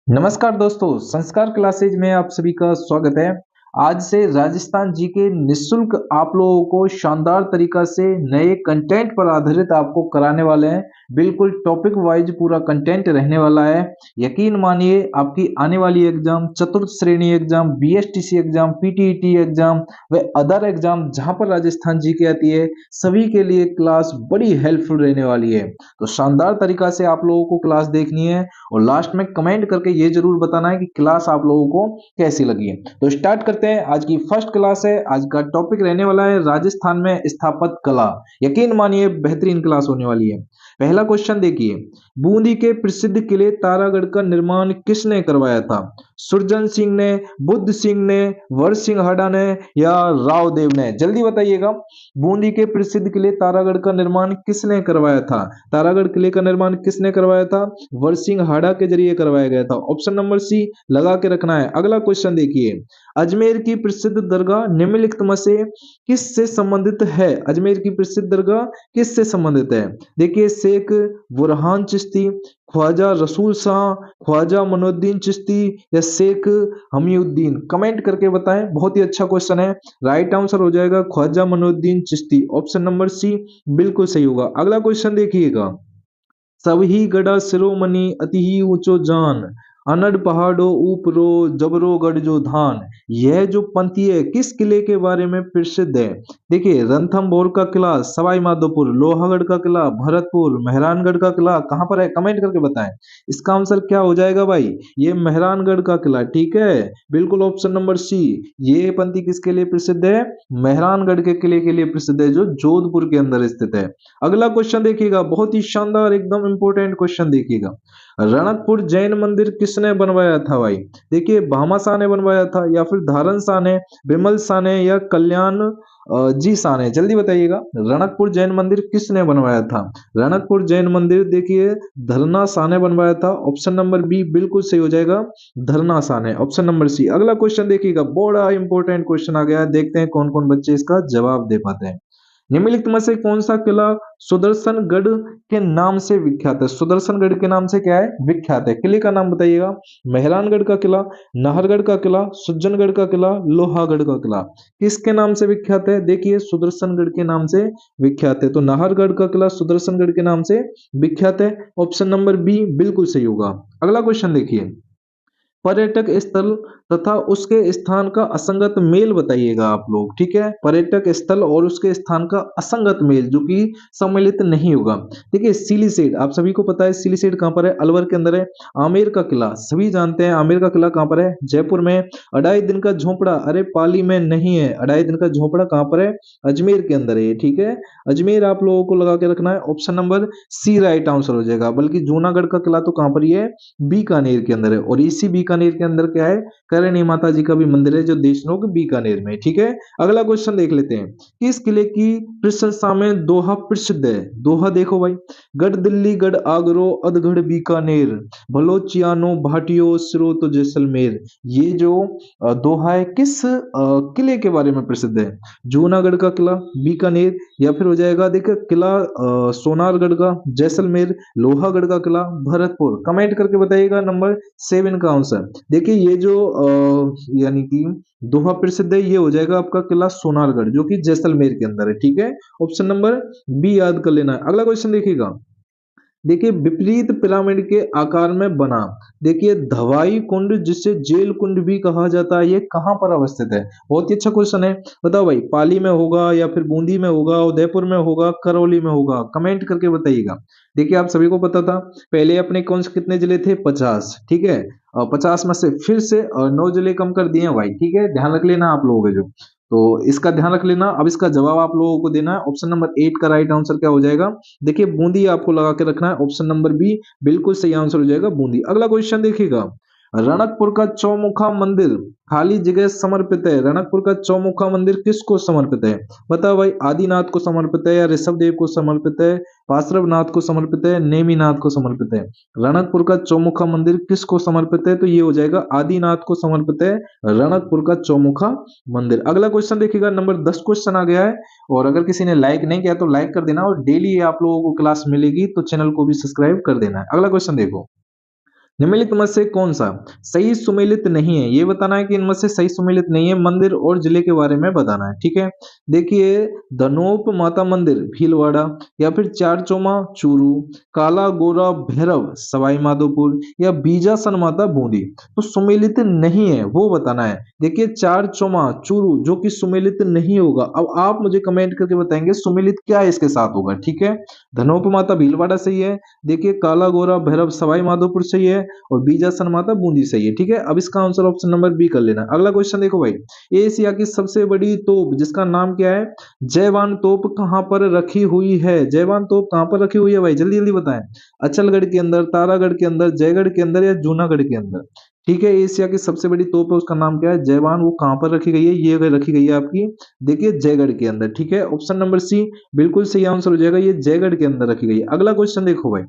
नमस्कार दोस्तों, संस्कार क्लासेज में आप सभी का स्वागत है। आज से राजस्थान जी के निःशुल्क आप लोगों को शानदार तरीका से नए कंटेंट पर आधारित आपको कराने वाले हैं। बिल्कुल टॉपिक वाइज पूरा कंटेंट रहने वाला है। यकीन मानिए आपकी आने वाली एग्जाम, चतुर्थ श्रेणी exam, BSTC exam, PTET exam व अदर एग्जाम जहां पर राजस्थान जी के आती है, सभी के लिए क्लास बड़ी हेल्पफुल रहने वाली है। तो शानदार तरीका से आप लोगों को क्लास देखनी है और लास्ट में कमेंट करके ये जरूर बताना है कि क्लास आप लोगों को कैसी लगी है। तो स्टार्ट करते हैं। आज की फर्स्ट क्लास है। आज का टॉपिक रहने वाला है राजस्थान में स्थापत्य कला। यकीन मानिए बेहतरीन क्लास होने वाली है। पहला क्वेश्चन देखिए, बूंदी के प्रसिद्ध किले तारागढ़ का निर्माण किसने करवाया था? सुरजन सिंह ने, बुद्ध सिंह ने, वर सिंह हाडा ने या राव देव ने? जल्दी बताइएगा। बूंदी के प्रसिद्ध किले तारागढ़ का निर्माण किसने करवाया था? तारागढ़ किले का निर्माण किसने करवाया था? वर्सिंग हाड़ा के जरिए करवाया गया था। ऑप्शन नंबर सी लगा के रखना है। अगला क्वेश्चन देखिए, अजमेर की प्रसिद्ध दरगाह निम्नलिखित में से किस से संबंधित है? अजमेर की प्रसिद्ध दरगाह किस से संबंधित है? देखिए, शेख बुरहान चिश्ती, ख्वाजा रसूल शाह, ख्वाजा मनुद्दीन चिश्ती या शेख हमीउद्दीन? कमेंट करके बताएं। बहुत ही अच्छा क्वेश्चन है। राइट आंसर हो जाएगा Khwaja Moinuddin Chishti. Option number C बिल्कुल सही होगा। अगला क्वेश्चन देखिएगा, सबही गढ़ा शिरोमणि अति ही ऊंचो जान, अनड़ पहाड़ो ऊपरो जबरो गढ़ जो धान। यह जो पंक्ति है किस किले के बारे में प्रसिद्ध है? देखिए, रणथंभौर का किला, सवाई माधोपुर, लोहागढ़ का किला, भरतपुर, मेहरानगढ़ का किला, कहां पर है? कमेंट करके बताएं। इसका आंसर क्या हो जाएगा भाई? ये मेहरानगढ़ का किला। ठीक है, बिल्कुल ऑप्शन नंबर सी। ये पंक्ति किसके लिए प्रसिद्ध है? मेहरानगढ़ के किले के लिए प्रसिद्ध है, जो जोधपुर के अंदर स्थित है। अगला क्वेश्चन देखिएगा, बहुत ही शानदार एकदम इंपॉर्टेंट क्वेश्चन देखिएगा, रणकपुर जैन मंदिर किसने बनवाया था भाई? देखिए, भामा शाह ने बनवाया था या फिर धारण शाह ने, विमल शाह ने या कल्याण जी शाह ने? जल्दी बताइएगा, रणकपुर जैन मंदिर किसने बनवाया था? रणकपुर जैन मंदिर देखिए धरना शाह ने बनवाया था। ऑप्शन नंबर बी बिल्कुल सही हो जाएगा, धरना शाह ने। Option number C. अगला क्वेश्चन देखिएगा, बड़ा इंपॉर्टेंट क्वेश्चन आ गया है। देखते हैं कौन कौन बच्चे इसका जवाब दे पाते हैं। निम्नलिखित में से कौन सा किला सुदर्शनगढ़ के नाम से विख्यात है? सुदर्शनगढ़ के नाम से क्या है? विख्यात है। किले का नाम बताइएगा। मेहरानगढ़ का किला, नाहरगढ़ का किला, सुज्जनगढ़ का किला, लोहागढ़ का किला? किसके नाम से विख्यात है? देखिए, सुदर्शनगढ़ के नाम से विख्यात है। तो नाहरगढ़ का किला सुदर्शनगढ़ के नाम से विख्यात है। ऑप्शन नंबर बी बिल्कुल सही होगा। अगला क्वेश्चन देखिए, पर्यटक स्थल तथा उसके स्थान का असंगत मेल बताइएगा आप लोग। ठीक है, पर्यटक स्थल और उसके स्थान का असंगत मेल जो कि सम्मिलित नहीं होगा। देखिए, सिलीसेड आप सभी को पता है, सिलीसेड कहां पर है? अलवर के अंदर है। आमेर का किला सभी जानते हैं, आमेर का किला कहां पर है? जयपुर में। अढ़ाई दिन का झोपड़ा, अरे पाली में नहीं है। अढ़ाई दिन का झोपड़ा कहां पर है? अजमेर के अंदर है। ठीक है, अजमेर आप लोगों को लगा के रखना है। Option number C right answer हो जाएगा। बल्कि जूनागढ़ का किला तो कहां पर ही है? बीकानेर के अंदर है। और इसी बीकानेर के अंदर क्या है? करणी माता जी का भी मंदिर है, जो देशनोक बीकानेर में। ठीक है, अगला क्वेश्चन देख लेते हैं, किस किले की प्रशंसा में दोहा प्रसिद्ध है? दोहा देखो भाई, गढ़ दिल्ली गढ़ आगरो अधगढ़ बीकानेर, भलोचियानो भाटियो सिरो तो जैसलमेर। ये जो दोहा है किस किले के बारे में प्रसिद्ध है? जूनागढ़ का किला, बीकानेर, या फिर हो जाएगा देखिए किला सोनारगढ़ का, जैसलमेर, लोहागढ़ का किला, भरतपुर? कमेंट करके बताइएगा नंबर 7 का आंसर। देखिए, ये जो यानी कि दोहा प्रसिद्ध है, ये हो जाएगा आपका किला सोनारगढ़, जो कि जैसलमेर के अंदर है। ठीक है, ऑप्शन नंबर बी याद कर लेना है। अगला क्वेश्चन देखिएगा, देखिए, विपरीत पिरामिड के आकार में बना, देखिए धवाई कुंड जिसे जेल कुंड भी कहा जाता है, ये कहां पर अवस्थित है? बहुत ही अच्छा क्वेश्चन है। बताओ भाई, पाली में होगा या फिर बूंदी में होगा, उदयपुर में होगा, करौली में होगा? कमेंट करके बताइएगा। देखिए, आप सभी को पता था, पहले अपने कौन से कितने जिले थे? 50। ठीक है, 50 में से फिर से 9 जिले कम कर दिए हैं भाई। ठीक है, ध्यान रख लेना आप लोगों के जो, तो इसका ध्यान रख लेना। अब इसका जवाब आप लोगों को देना है। ऑप्शन नंबर 8 का राइट आंसर क्या हो जाएगा? देखिए, बूंदी आपको लगा के रखना है। ऑप्शन नंबर बी बिल्कुल सही आंसर हो जाएगा, बूंदी। अगला क्वेश्चन देखिएगा, रणकपुर का चौमुखा मंदिर खाली जगह समर्पित है। रणकपुर का चौमुखा मंदिर किसको समर्पित है? बताओ भाई, आदिनाथ को समर्पित है या ऋषभ देव को समर्पित है, पार्श्वनाथ को समर्पित है, नेमिनाथ को समर्पित है? रणकपुर का चौमुखा मंदिर किसको समर्पित है? तो ये हो जाएगा आदिनाथ को समर्पित है रणकपुर का चौमुखा मंदिर। अगला क्वेश्चन देखिएगा, नंबर 10 क्वेश्चन आ गया है। और अगर किसी ने लाइक नहीं किया तो लाइक कर देना, और डेली आप लोगों को क्लास मिलेगी तो चैनल को भी सब्सक्राइब कर देना है। अगला क्वेश्चन देखो, निम्नलिखित में से कौन सा सही सुमेलित नहीं है, ये बताना है कि इनमें से सही सुमेलित नहीं है। मंदिर और जिले के बारे में बताना है, ठीक है। देखिए, धनोप माता मंदिर भीलवाड़ा, या फिर चारचोमा चूरू, काला गोरा भैरव सवाई माधोपुर, या बीजासन माता बूंदी। तो सुमेलित नहीं है वो बताना है। देखिए, चारचोमा चूरू जो कि सुमेलित नहीं होगा। अब आप मुझे कमेंट करके बताएंगे सुमेलित क्या इसके साथ होगा, ठीक है। धनोप माता भीलवाड़ा सही है। देखिए, काला गोरा भैरव सवाई माधोपुर सही है, और बीजासन माता बूंदी सही है, ठीक है। अब इसका आंसर ऑप्शन नंबर बी कर लेना। अगला क्वेश्चन देखो भाई, एशिया की सबसे बड़ी तोप जिसका नाम क्या है, जयवान तोप कहां पर रखी हुई है? जयवान तोप कहां पर रखी हुई है भाई, जल्दी जल्दी बताएं। अचलगढ़ के अंदर, तारागढ़ के अंदर, जयगढ़ के अंदर, या जूनागढ़ के अंदर? ठीक है, एशिया की सबसे बड़ी तोप है उसका नाम क्या है, जयवान। वो कहां पर रखी गई है, ये रखी गई है आपकी, देखिए, जयगढ़ के अंदर, ठीक है। ऑप्शन नंबर सी बिल्कुल सही आंसर हो जाएगा, ये जयगढ़ के अंदर रखी गई है। अगला क्वेश्चन देखो भाई,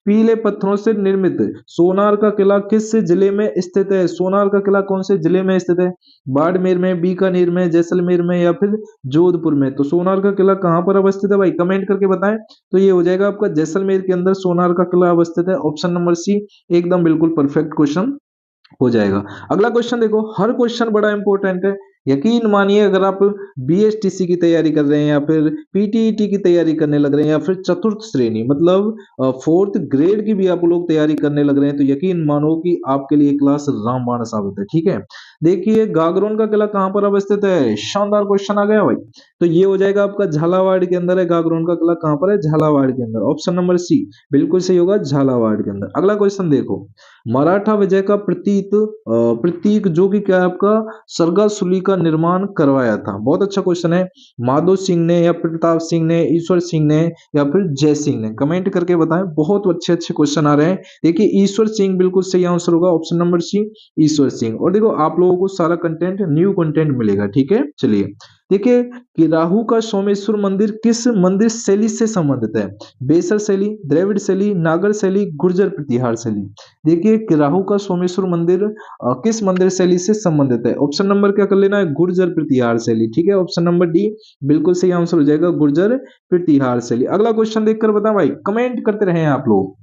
पीले पत्थरों से निर्मित सोनार का किला किस जिले में स्थित है? सोनार का किला कौन से जिले में स्थित है? बाड़मेर में, बीकानेर में, जैसलमेर में, या फिर जोधपुर में? तो सोनार का किला कहां पर अवस्थित है भाई, कमेंट करके बताएं। तो ये हो जाएगा आपका जैसलमेर के अंदर सोनार का किला अवस्थित है। ऑप्शन नंबर सी एकदम बिल्कुल परफेक्ट क्वेश्चन हो जाएगा। अगला क्वेश्चन देखो, हर क्वेश्चन बड़ा इंपॉर्टेंट है। यकीन मानिए, अगर आप बीएसटीसी की तैयारी कर रहे हैं, या फिर पीटीईटी की तैयारी करने लग रहे हैं, या फिर चतुर्थ श्रेणी मतलब फोर्थ ग्रेड की भी आप लोग तैयारी करने लग रहे हैं, तो यकीन मानो कि आपके लिए क्लास रामबाण साबित है, ठीक है। देखिए, गागरोन का किला कहां पर अवस्थित है? शानदार क्वेश्चन आ गया भाई। तो ये हो जाएगा आपका झालावाड़ के अंदर है। गागरोन का किला कहां पर है? झालावाड़ के अंदर। ऑप्शन नंबर सी बिल्कुल सही होगा, झालावाड़ के अंदर। अगला क्वेश्चन देखो, मराठा विजय का प्रतीक जो कि क्या है आपका, सरगासुली का निर्माण करवाया था? बहुत अच्छा क्वेश्चन है। माधो सिंह ने, या प्रताप सिंह ने, ईश्वर सिंह ने, या फिर जय सिंह ने? कमेंट करके बताएं, बहुत अच्छे अच्छे क्वेश्चन आ रहे हैं। देखिए, ईश्वर सिंह बिल्कुल सही आंसर होगा, ऑप्शन नंबर सी ईश्वर सिंह। और देखो, आप लोगों को सारा कंटेंट न्यू कंटेंट मिलेगा, ठीक है। चलिए, देखिए कि राहु का सोमेश्वर मंदिर किस मंदिर शैली से संबंधित है? बेसर शैली, द्रविड़ शैली, नागर शैली, गुर्जर प्रतिहार शैली? देखिए कि राहु का सोमेश्वर मंदिर किस मंदिर शैली से संबंधित है? ऑप्शन नंबर क्या कर लेना है, गुर्जर प्रतिहार शैली, ठीक है। ऑप्शन नंबर डी बिल्कुल सही आंसर हो जाएगा, गुर्जर प्रतिहार शैली। अगला क्वेश्चन देखकर बताओ भाई, कमेंट करते रहे आप लोग।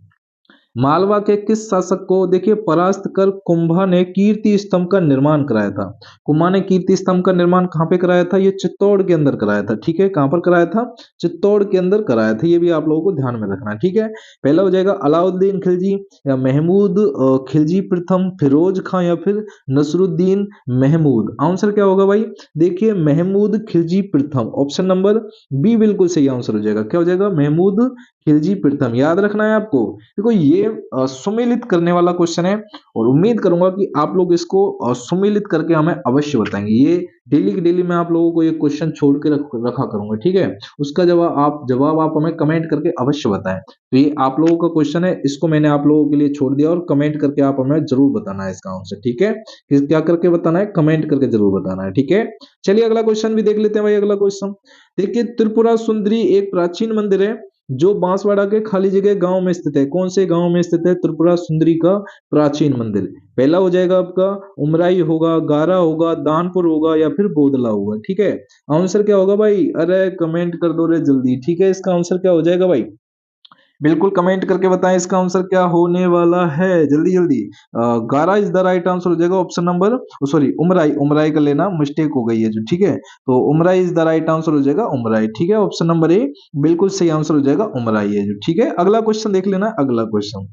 मालवा के किस शासक को देखिए परास्त कर कुंभा ने कीर्ति स्तंभ का निर्माण कराया था? कुंभा ने कीर्ति स्तंभ का निर्माण कहां पे कराया था? ये चित्तौड़ के अंदर कराया था, ठीक है। कहां पर कराया था? चित्तौड़ के अंदर कराया था। ये भी आप लोगों को ध्यान में रखना है, ठीक है। पहला हो जाएगा अलाउद्दीन खिलजी, या महमूद खिलजी प्रथम, फिरोज खां, या फिर नसरुद्दीन महमूद? आंसर क्या होगा भाई? देखिए, महमूद खिलजी प्रथम। ऑप्शन नंबर बी बिल्कुल सही आंसर हो जाएगा। क्या हो जाएगा? महमूद खिलजी प्रीतम। याद रखना है आपको। देखो, ये सुमेलित करने वाला क्वेश्चन है, और उम्मीद करूंगा कि आप लोग इसको सुमेलित करके हमें अवश्य बताएंगे। ये डेली की डेली मैं आप लोगों को ये क्वेश्चन छोड़ के रखा करूंगा, ठीक है। उसका जवाब आप हमें कमेंट करके अवश्य बताएं। तो ये आप लोगों का क्वेश्चन है, इसको मैंने आप लोगों के लिए छोड़ दिया, और कमेंट करके आप हमें जरूर बताना है इसका आंसर, ठीक है। क्या करके बताना है? कमेंट करके जरूर बताना है, ठीक है। चलिए, अगला क्वेश्चन भी देख लेते हैं भाई। अगला क्वेश्चन देखिए, त्रिपुरा सुंदरी एक प्राचीन मंदिर है जो बांसवाड़ा के खाली जगह गांव में स्थित है। कौन से गांव में स्थित है त्रिपुरा सुंदरी का प्राचीन मंदिर? पहला हो जाएगा आपका उमराई होगा, गारा होगा, दानपुर होगा, या फिर बोदला होगा, ठीक है। आंसर क्या होगा भाई? अरे कमेंट कर दो रे जल्दी, ठीक है। इसका आंसर क्या हो जाएगा भाई? बिल्कुल कमेंट करके बताएं इसका आंसर क्या होने वाला है, जल्दी जल्दी। गारा इज द राइट आंसर हो जाएगा। ऑप्शन नंबर, सॉरी, उमराई, उमराई कर लेना, मिस्टेक हो गई है जो, ठीक है। तो उमराई इज द राइट आंसर हो जाएगा, उमराई, ठीक है। ऑप्शन नंबर ए बिल्कुल सही आंसर हो जाएगा, उमराई है जो, ठीक है। अगला क्वेश्चन देख लेना। अगला क्वेश्चन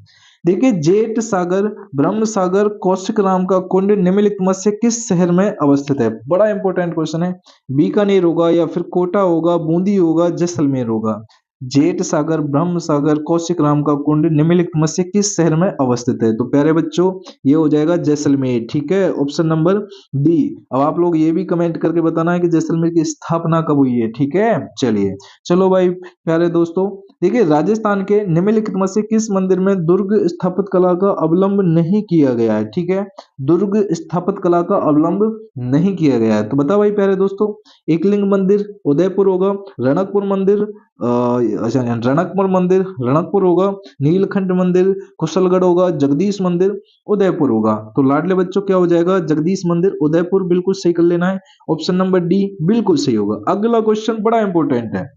देखिए, जेठ सागर, ब्रह्म सागर, कौशिक राम का कुंड निम्नलिखित में से किस शहर में अवस्थित है? बड़ा इंपॉर्टेंट क्वेश्चन है। बीकानेर होगा, या फिर कोटा होगा, बूंदी होगा, जैसलमेर होगा? जेठ सागर, ब्रह्म सागर, कौशिक राम का कुंड निम्नलिखित में से किस शहर में अवस्थित है? तो प्यारे बच्चों, ये हो जाएगा जैसलमेर, ठीक है। Option number D. अब आप लोग ये भी कमेंट करके बताना है कि जैसलमेर की स्थापना कब हुई है, ठीक है। चलिए, चलो भाई प्यारे दोस्तों, देखिए, राजस्थान के निम्नलिखित में से किस मंदिर में दुर्ग स्थापत कला का अवलंब नहीं किया गया है? ठीक है, दुर्ग स्थापत कला का अवलंब नहीं किया गया है। तो बताओ भाई प्यारे दोस्तों, एकलिंग मंदिर उदयपुर होगा, रणकपुर मंदिर, अच्छा, रणकपुर मंदिर रणकपुर होगा, नीलखंड मंदिर कुशलगढ़ होगा, जगदीश मंदिर उदयपुर होगा? तो लाडले बच्चों क्या हो जाएगा? जगदीश मंदिर उदयपुर बिल्कुल सही कर लेना है। ऑप्शन नंबर डी बिल्कुल सही होगा। अगला क्वेश्चन बड़ा इंपॉर्टेंट है।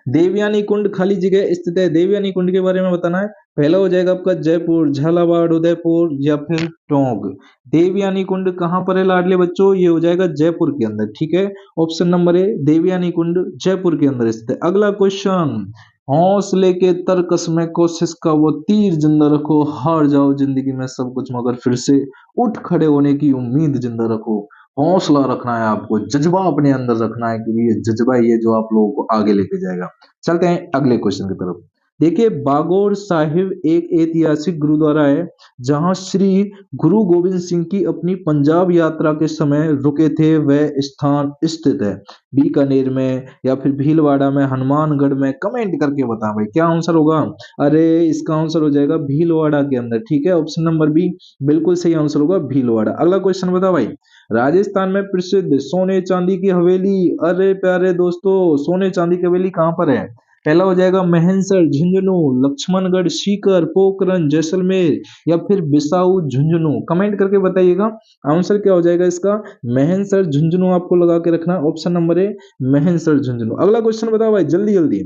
देवयानी कुंड खाली जगह स्थित है। देवयानी कुंड के बारे में बताना है। पहला हो जाएगा आपका जयपुर, झालावाड़, उदयपुर या फिर टोंक। देवयानी कुंड कहाँ पर है लाडले बच्चों? ये हो जाएगा जयपुर के अंदर, ठीक है। ऑप्शन नंबर ए देवयानी कुंड जयपुर के अंदर स्थित है। अगला क्वेश्चन, हौसले के तरकस में कोशिश का वो तीर जिंदा रखो, हार जाओ जिंदगी में सब कुछ मगर फिर से उठ खड़े होने की उम्मीद जिंदा रखो। हौसला रखना है आपको, जज्बा अपने अंदर रखना है, क्योंकि ये जज्बा ही है जो आप लोगों को आगे लेके जाएगा। चलते हैं अगले क्वेश्चन की तरफ। देखिए, बागोर साहिब एक ऐतिहासिक गुरुद्वारा है जहां श्री गुरु गोविंद सिंह की अपनी पंजाब यात्रा के समय रुके थे। वह स्थान स्थित है बीकानेर में या फिर भीलवाड़ा में, हनुमानगढ़ में? कमेंट करके बता भाई क्या आंसर होगा। अरे इसका आंसर हो जाएगा भीलवाड़ा के अंदर, ठीक है। ऑप्शन नंबर बी बिल्कुल सही आंसर होगा, भीलवाड़ा। अगला क्वेश्चन बता भाई, राजस्थान में प्रसिद्ध सोने चांदी की हवेली, अरे प्यारे दोस्तों सोने चांदी की हवेली कहां पर है? पहला हो जाएगा महेंसर, झुंझुनू, लक्ष्मणगढ़, सीकर, पोखरन, जैसलमेर या फिर बिसाऊ, झुंझुनू? कमेंट करके बताइएगा आंसर क्या हो जाएगा इसका। महेंसर, झुंझुनू आपको लगा के रखना, ऑप्शन नंबर ए महेंसर, झुंझुनू। अगला क्वेश्चन बताओ भाई जल्दी जल्दी।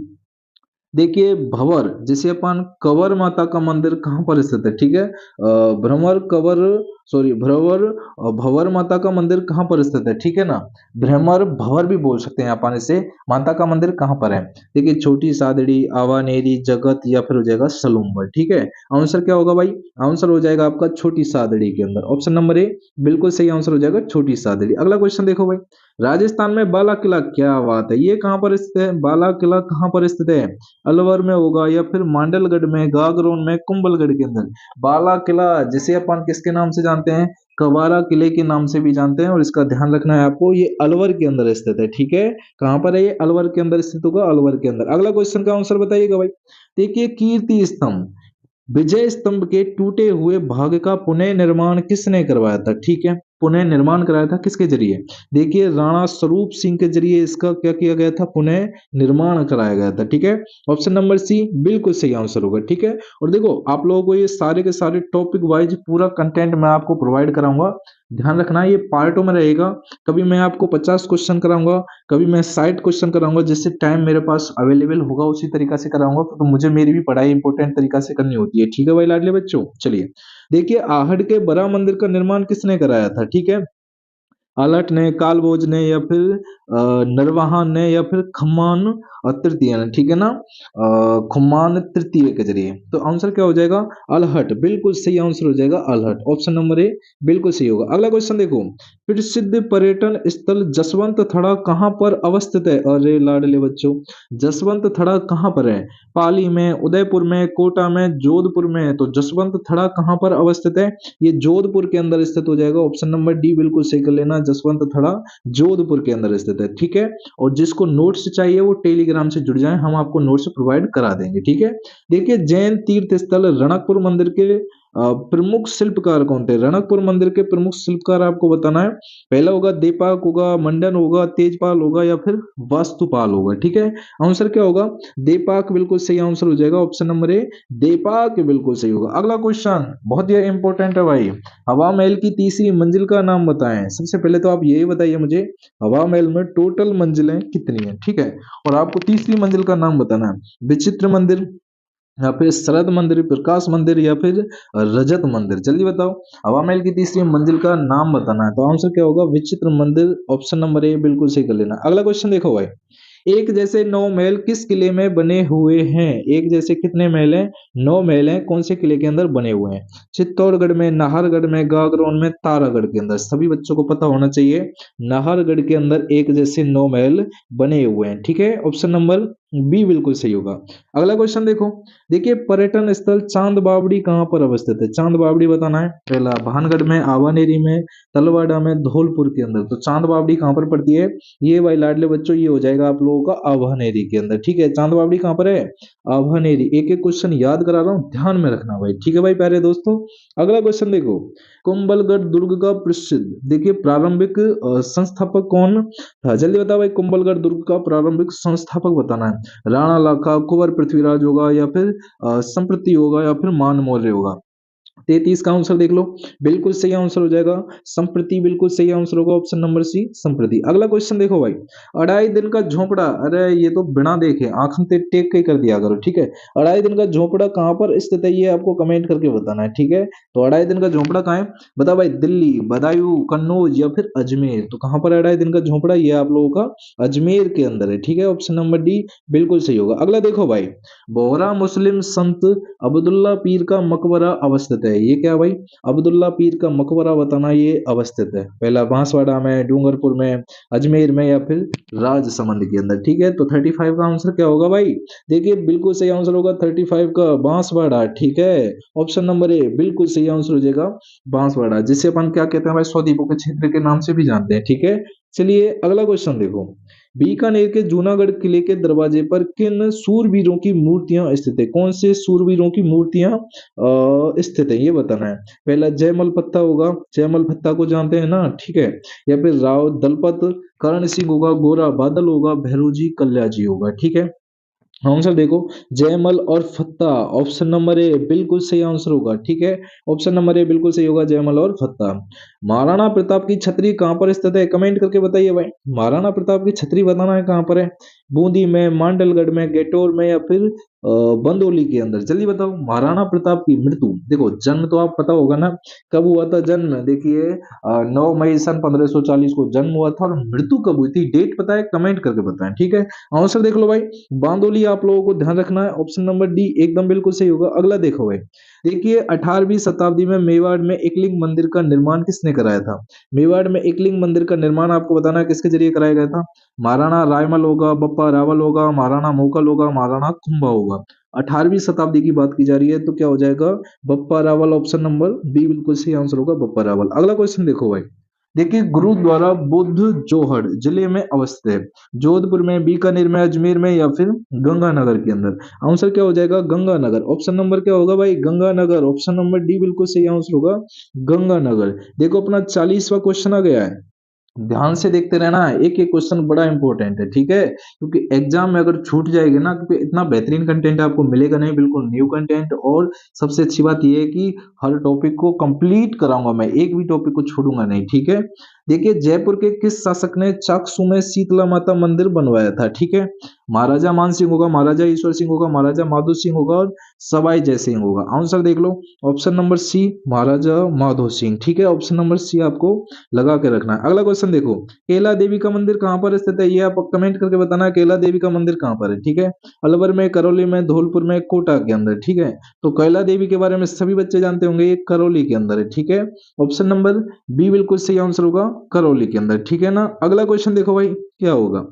देखिए, भंवर जिसे अपन कंवर माता का मंदिर कहाँ पर स्थित है, ठीक है। भ्रमर कंवर, सॉरी भ्रवर, भंवर माता का मंदिर कहाँ पर स्थित है, ठीक है ना। भ्रमर भंवर भी बोल सकते हैं अपन इसे। माता का मंदिर कहाँ पर है? देखिए, छोटी सादड़ी, आवानेरी, जगत या फिर हो जाएगा सलूम्बर, ठीक है। आंसर क्या होगा भाई? आंसर हो जाएगा आपका छोटी सादड़ी के अंदर, ऑप्शन नंबर ए बिल्कुल सही आंसर हो जाएगा, छोटी सादड़ी। अगला क्वेश्चन देखो भाई, राजस्थान में बाला किला, क्या बात है, ये कहाँ पर स्थित है? बाला किला कहाँ पर स्थित है? अलवर में होगा या फिर मांडलगढ़ में, गागरोन में, कुंभलगढ़ के अंदर? बाला किला जिसे अपन किसके नाम से जानते हैं? कवारा किले के नाम से भी जानते हैं, और इसका ध्यान रखना है आपको, ये अलवर के अंदर स्थित है, ठीक है। कहां पर है ये? अलवर के अंदर स्थित होगा, अलवर के अंदर। अगला क्वेश्चन का आंसर बताइएगा भाई। देखिए, कीर्ति स्तंभ, विजय स्तंभ के टूटे हुए भाग का पुनः निर्माण किसने करवाया था, ठीक है। पुनः निर्माण कराया था किसके जरिए? देखिए, राणा स्वरूप सिंह के जरिए इसका क्या किया गया था? पुनः निर्माण कराया गया था, ठीक है। ऑप्शन नंबर सी बिल्कुल सही आंसर होगा, ठीक है। और देखो, आप लोगों को ये सारे के सारे टॉपिक वाइज पूरा कंटेंट मैं आपको प्रोवाइड कराऊंगा। ध्यान रखना ये पार्टों में रहेगा। कभी मैं आपको 50 क्वेश्चन कराऊंगा, कभी मैं 60 क्वेश्चन कराऊंगा, जिससे टाइम मेरे पास अवेलेबल होगा उसी तरीका से कराऊंगा, तो मुझे मेरी भी पढ़ाई इंपॉर्टेंट तरीका से करनी होती है, ठीक है भाई लाडले बच्चों। चलिए, देखिए, आहड़ के बड़ा मंदिर का निर्माण किसने कराया था, ठीक है। आलट ने, कालभोज ने या फिर नरवाहा ने या फिर खम्मान तृतीय ने, ठीक है ना। खुम्मान तृतीय के जरिए, तो आंसर क्या हो जाएगा? अलहट, बिल्कुल सही आंसर हो जाएगा अलहट, ऑप्शन नंबर ए बिल्कुल सही होगा। अगला क्वेश्चन देखो, प्रसिद्ध पर्यटन स्थल जसवंत थड़ा कहाँ पर अवस्थित है? अरे लाडले बच्चों, जसवंत थड़ा कहाँ पर है? पाली में, उदयपुर में, कोटा में, जोधपुर में? तो जसवंत थड़ा कहाँ पर अवस्थित है? ये जोधपुर के अंदर स्थित हो जाएगा, ऑप्शन नंबर डी बिल्कुल सही कर लेना, जसवंत थड़ा जोधपुर के अंदर स्थित है, ठीक है। और जिसको नोट्स चाहिए वो टेलीग्राम से जुड़ जाए, हम आपको नोट्स प्रोवाइड करा देंगे, ठीक है। देखिए, जैन तीर्थ स्थल रणकपुर मंदिर के प्रमुख शिल्पकार कौन थे? रणकपुर मंदिर के प्रमुख शिल्पकार आपको बताना है। पहला होगा दीपक होगा, मंडन होगा, तेजपाल होगा या फिर वास्तुपाल होगा, ठीक है। आंसर क्या होगा? दीपक बिल्कुल सही आंसर हो जाएगा, ऑप्शन नंबर ए दीपक बिल्कुल सही होगा। अगला क्वेश्चन बहुत ही इंपॉर्टेंट है भाई, हवा महल की तीसरी मंजिल का नाम बताएं। सबसे पहले तो आप यही बताइए मुझे, हवा महल में टोटल मंजिलें कितनी है, ठीक है। और आपको तीसरी मंजिल का नाम बताना है। विचित्र मंदिर या फिर शरद मंदिर, प्रकाश मंदिर या फिर रजत मंदिर? जल्दी बताओ, हवा महल की तीसरी मंजिल का नाम बताना है, तो आंसर क्या होगा? विचित्र मंदिर, ऑप्शन नंबर ए बिल्कुल सही कर लेना। अगला क्वेश्चन देखो भाई, एक जैसे 9 महल किस किले में बने हुए हैं? एक जैसे कितने महल हैं? 9 महल हैं, कौन से किले के अंदर बने हुए हैं? चित्तौड़गढ़ में, नाहरगढ़ में, गागरोन में, तारागढ़ के अंदर? सभी बच्चों को पता होना चाहिए, नाहरगढ़ के अंदर एक जैसे 9 महल बने हुए हैं, ठीक है। ऑप्शन नंबर बी बिल्कुल सही होगा। अगला क्वेश्चन देखो, देखिए, पर्यटन स्थल चांद बावड़ी कहाँ पर अवस्थित है? चांद बावड़ी बताना है। पहला भानगढ़ में, आवानेरी में, तलवाड़ा में, धौलपुर के अंदर? तो चांद बावड़ी कहाँ पर पड़ती है? ये भाई लाडले बच्चों ये हो जाएगा आप लोगों का आवानेरी के अंदर, ठीक है। चांद बावड़ी कहाँ पर है? आवानेरी। एक एक क्वेश्चन याद करा रहा हूँ, ध्यान में रखना भाई, ठीक है भाई प्यारे दोस्तों। अगला क्वेश्चन देखो, कुंभलगढ़ दुर्ग का प्रसिद्ध, देखिए, प्रारंभिक संस्थापक कौन था? जल्दी बताओ भाई, कुंभलगढ़ दुर्ग का प्रारंभिक संस्थापक बताना है। राणा लाखा, कुंवर पृथ्वीराज होगा या फिर संप्रति होगा या फिर मान मौर्य होगा? 33 का आंसर देख लो, बिल्कुल सही आंसर हो जाएगा संप्रति, बिल्कुल सही आंसर होगा ऑप्शन नंबर सी संप्रति। अगला क्वेश्चन देखो भाई, अढ़ाई दिन का झोपड़ा, अरे ये तो बिना देखे आंखों ते टेक के कर दिया करो, ठीक है। अढ़ाई दिन का झोपड़ा कहाँ पर स्थित है ये आपको कमेंट करके बताना है, ठीक है। तो अढ़ाई दिन का झोपड़ा कहाँ है, बता भाई, दिल्ली, बदायूं, कन्नौज या फिर अजमेर। तो कहाँ पर अढ़ाई दिन का झोपड़ा, ये आप लोगों का अजमेर के अंदर है, ठीक है। ऑप्शन नंबर डी बिल्कुल सही होगा। अगला देखो भाई, बोहरा मुस्लिम संत अब्दुल्ला पीर का मकबरा अवस्थित है, ये क्या भाई, अब्दुल्ला पीर का मकबरा बताना, ये अवस्थित है पहला बांसवाड़ा में, डूंगरपुर में, अजमेर में या फिर राजसमंद के अंदर, ठीक है। तो 35 का आंसर क्या होगा भाई, देखिए बिल्कुल सही आंसर होगा 35 का बांसवाड़ा, ठीक है। ऑप्शन नंबर ए बिल्कुल सही आंसर हो जाएगा बांसवाड़ा, जिसे अपन क्या कहते हैं भाई, स्वद्वीपों के क्षेत्र के नाम से भी जानते हैं, ठीक है। चलिए अगला क्वेश्चन देखो, बीकानेर के जूनागढ़ किले के दरवाजे पर किन सूरवीरों की मूर्तियां स्थित है, कौन से सूरवीरों की मूर्तियां स्थित है, ये बताना है। पहला जयमल भत्ता होगा, जयमल भत्ता को जानते हैं ना, ठीक है। या फिर राव दलपत, करण सिंह होगा, गोरा बादल होगा, भैरोजी कल्याजी होगा, ठीक है। आंसर देखो, जयमल और फत्ता, ऑप्शन नंबर ए बिल्कुल सही आंसर होगा, ठीक है। ऑप्शन नंबर ए बिल्कुल सही होगा, जयमल और फत्ता। महाराणा प्रताप की छतरी कहां पर स्थित है, कमेंट करके बताइए भाई, महाराणा प्रताप की छतरी बताना है कहां पर है, बूंदी में, मांडलगढ़ में, गेटोर में या फिर बंदोली के अंदर, जल्दी बताओ। महाराणा प्रताप की मृत्यु, देखो जन्म तो आप पता होगा ना, कब हुआ था जन्म, देखिए 9 मई सन 1540 को जन्म हुआ था, और मृत्यु कब हुई थी, डेट पता है, कमेंट करके बताएं, ठीक है। आंसर देख लो भाई, बांदोली आप लोगों को ध्यान रखना है, ऑप्शन नंबर डी एकदम बिल्कुल सही होगा। अगला देखो भाई, देखिए 18वीं शताब्दी में मेवाड़ में एकलिंग मंदिर का निर्माण किसने कराया था, मेवाड़ में एकलिंग मंदिर का निर्माण आपको बताना है किसके जरिए कराया गया था, महाराणा रायमल होगा, बप्पा रावल होगा, महाराणा मोकल होगा, महाराणा कुंभा होगा। 18वीं शताब्दी की बात की जा रही है, तो क्या हो जाएगा, Bappa Rawal, option number B बिल्कुल सही आंसर होगा, बप्पा रावल। अगला क्वेश्चन देखो भाई, देखिए गुरुद्वारा बुद्ध जोहड़ जिले में अवस्थित है, जोधपुर में, बीकानेर में, अजमेर में या फिर गंगानगर के अंदर। आंसर क्या हो जाएगा, गंगानगर। ऑप्शन नंबर क्या होगा भाई, गंगानगर, ऑप्शन नंबर डी बिल्कुल सही आंसर होगा, गंगानगर। देखो अपना 40वां क्वेश्चन आ गया है, ध्यान से देखते रहना, एक एक क्वेश्चन बड़ा इंपॉर्टेंट है, ठीक है। क्योंकि एग्जाम में अगर छूट जाएगी ना, क्योंकि इतना बेहतरीन कंटेंट आपको मिलेगा नहीं, बिल्कुल न्यू कंटेंट, और सबसे अच्छी बात यह है कि हर टॉपिक को कंप्लीट कराऊंगा मैं, एक भी टॉपिक को छोड़ूंगा नहीं, ठीक है। देखिए जयपुर के किस शासक ने चाकसू में शीतला माता मंदिर बनवाया था, ठीक है। महाराजा मान सिंह होगा, महाराजा ईश्वर सिंह होगा, महाराजा माधो सिंह होगा, और सवाई जय सिंह होगा। आंसर देख लो, ऑप्शन नंबर सी महाराजा माधो सिंह, ठीक है। ऑप्शन नंबर सी आपको लगा के रखना है। अगला क्वेश्चन देखो, केला देवी का मंदिर कहां पर स्थित है, ये आप कमेंट करके बताना है, केला देवी का मंदिर कहां पर है, ठीक है। अलवर में, करौली में, धौलपुर में, कोटा के अंदर, ठीक है। तो कैला देवी के बारे में सभी बच्चे जानते होंगे, ये करौली के अंदर है, ठीक है। ऑप्शन नंबर बी बिल्कुल सही आंसर होगा, करौली के अंदर, ठीक है ना। अगला क्वेश्चन देखो भाई, क्या होगा,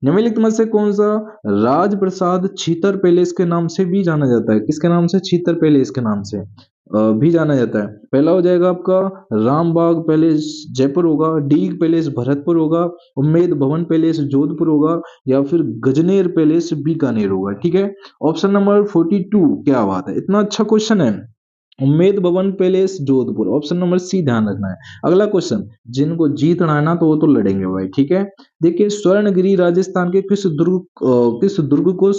निम्नलिखित में से कौन सा राजप्रसाद छीतर पैलेस के नाम से भी जाना जाता है, किसके नाम से, छीतर पैलेस के नाम से भी जाना जाता है। पहला हो जाएगा आपका रामबाग पैलेस जयपुर होगा, डीग पैलेस भरतपुर होगा, उम्मेद भवन पैलेस जोधपुर होगा, या फिर गजनेर पैलेस बीकानेर होगा, ठीक है। ऑप्शन नंबर 42, क्या बात है, इतना अच्छा क्वेश्चन है, Umaid Bhawan palace Jodhpur, option number C ध्यान रखना है। अगला क्वेश्चन, जिनको जीतना है ना तो वो तो लड़ेंगे भाई, ठीक है। देखिए स्वर्णगिरी राजस्थान के किस दुर्ग को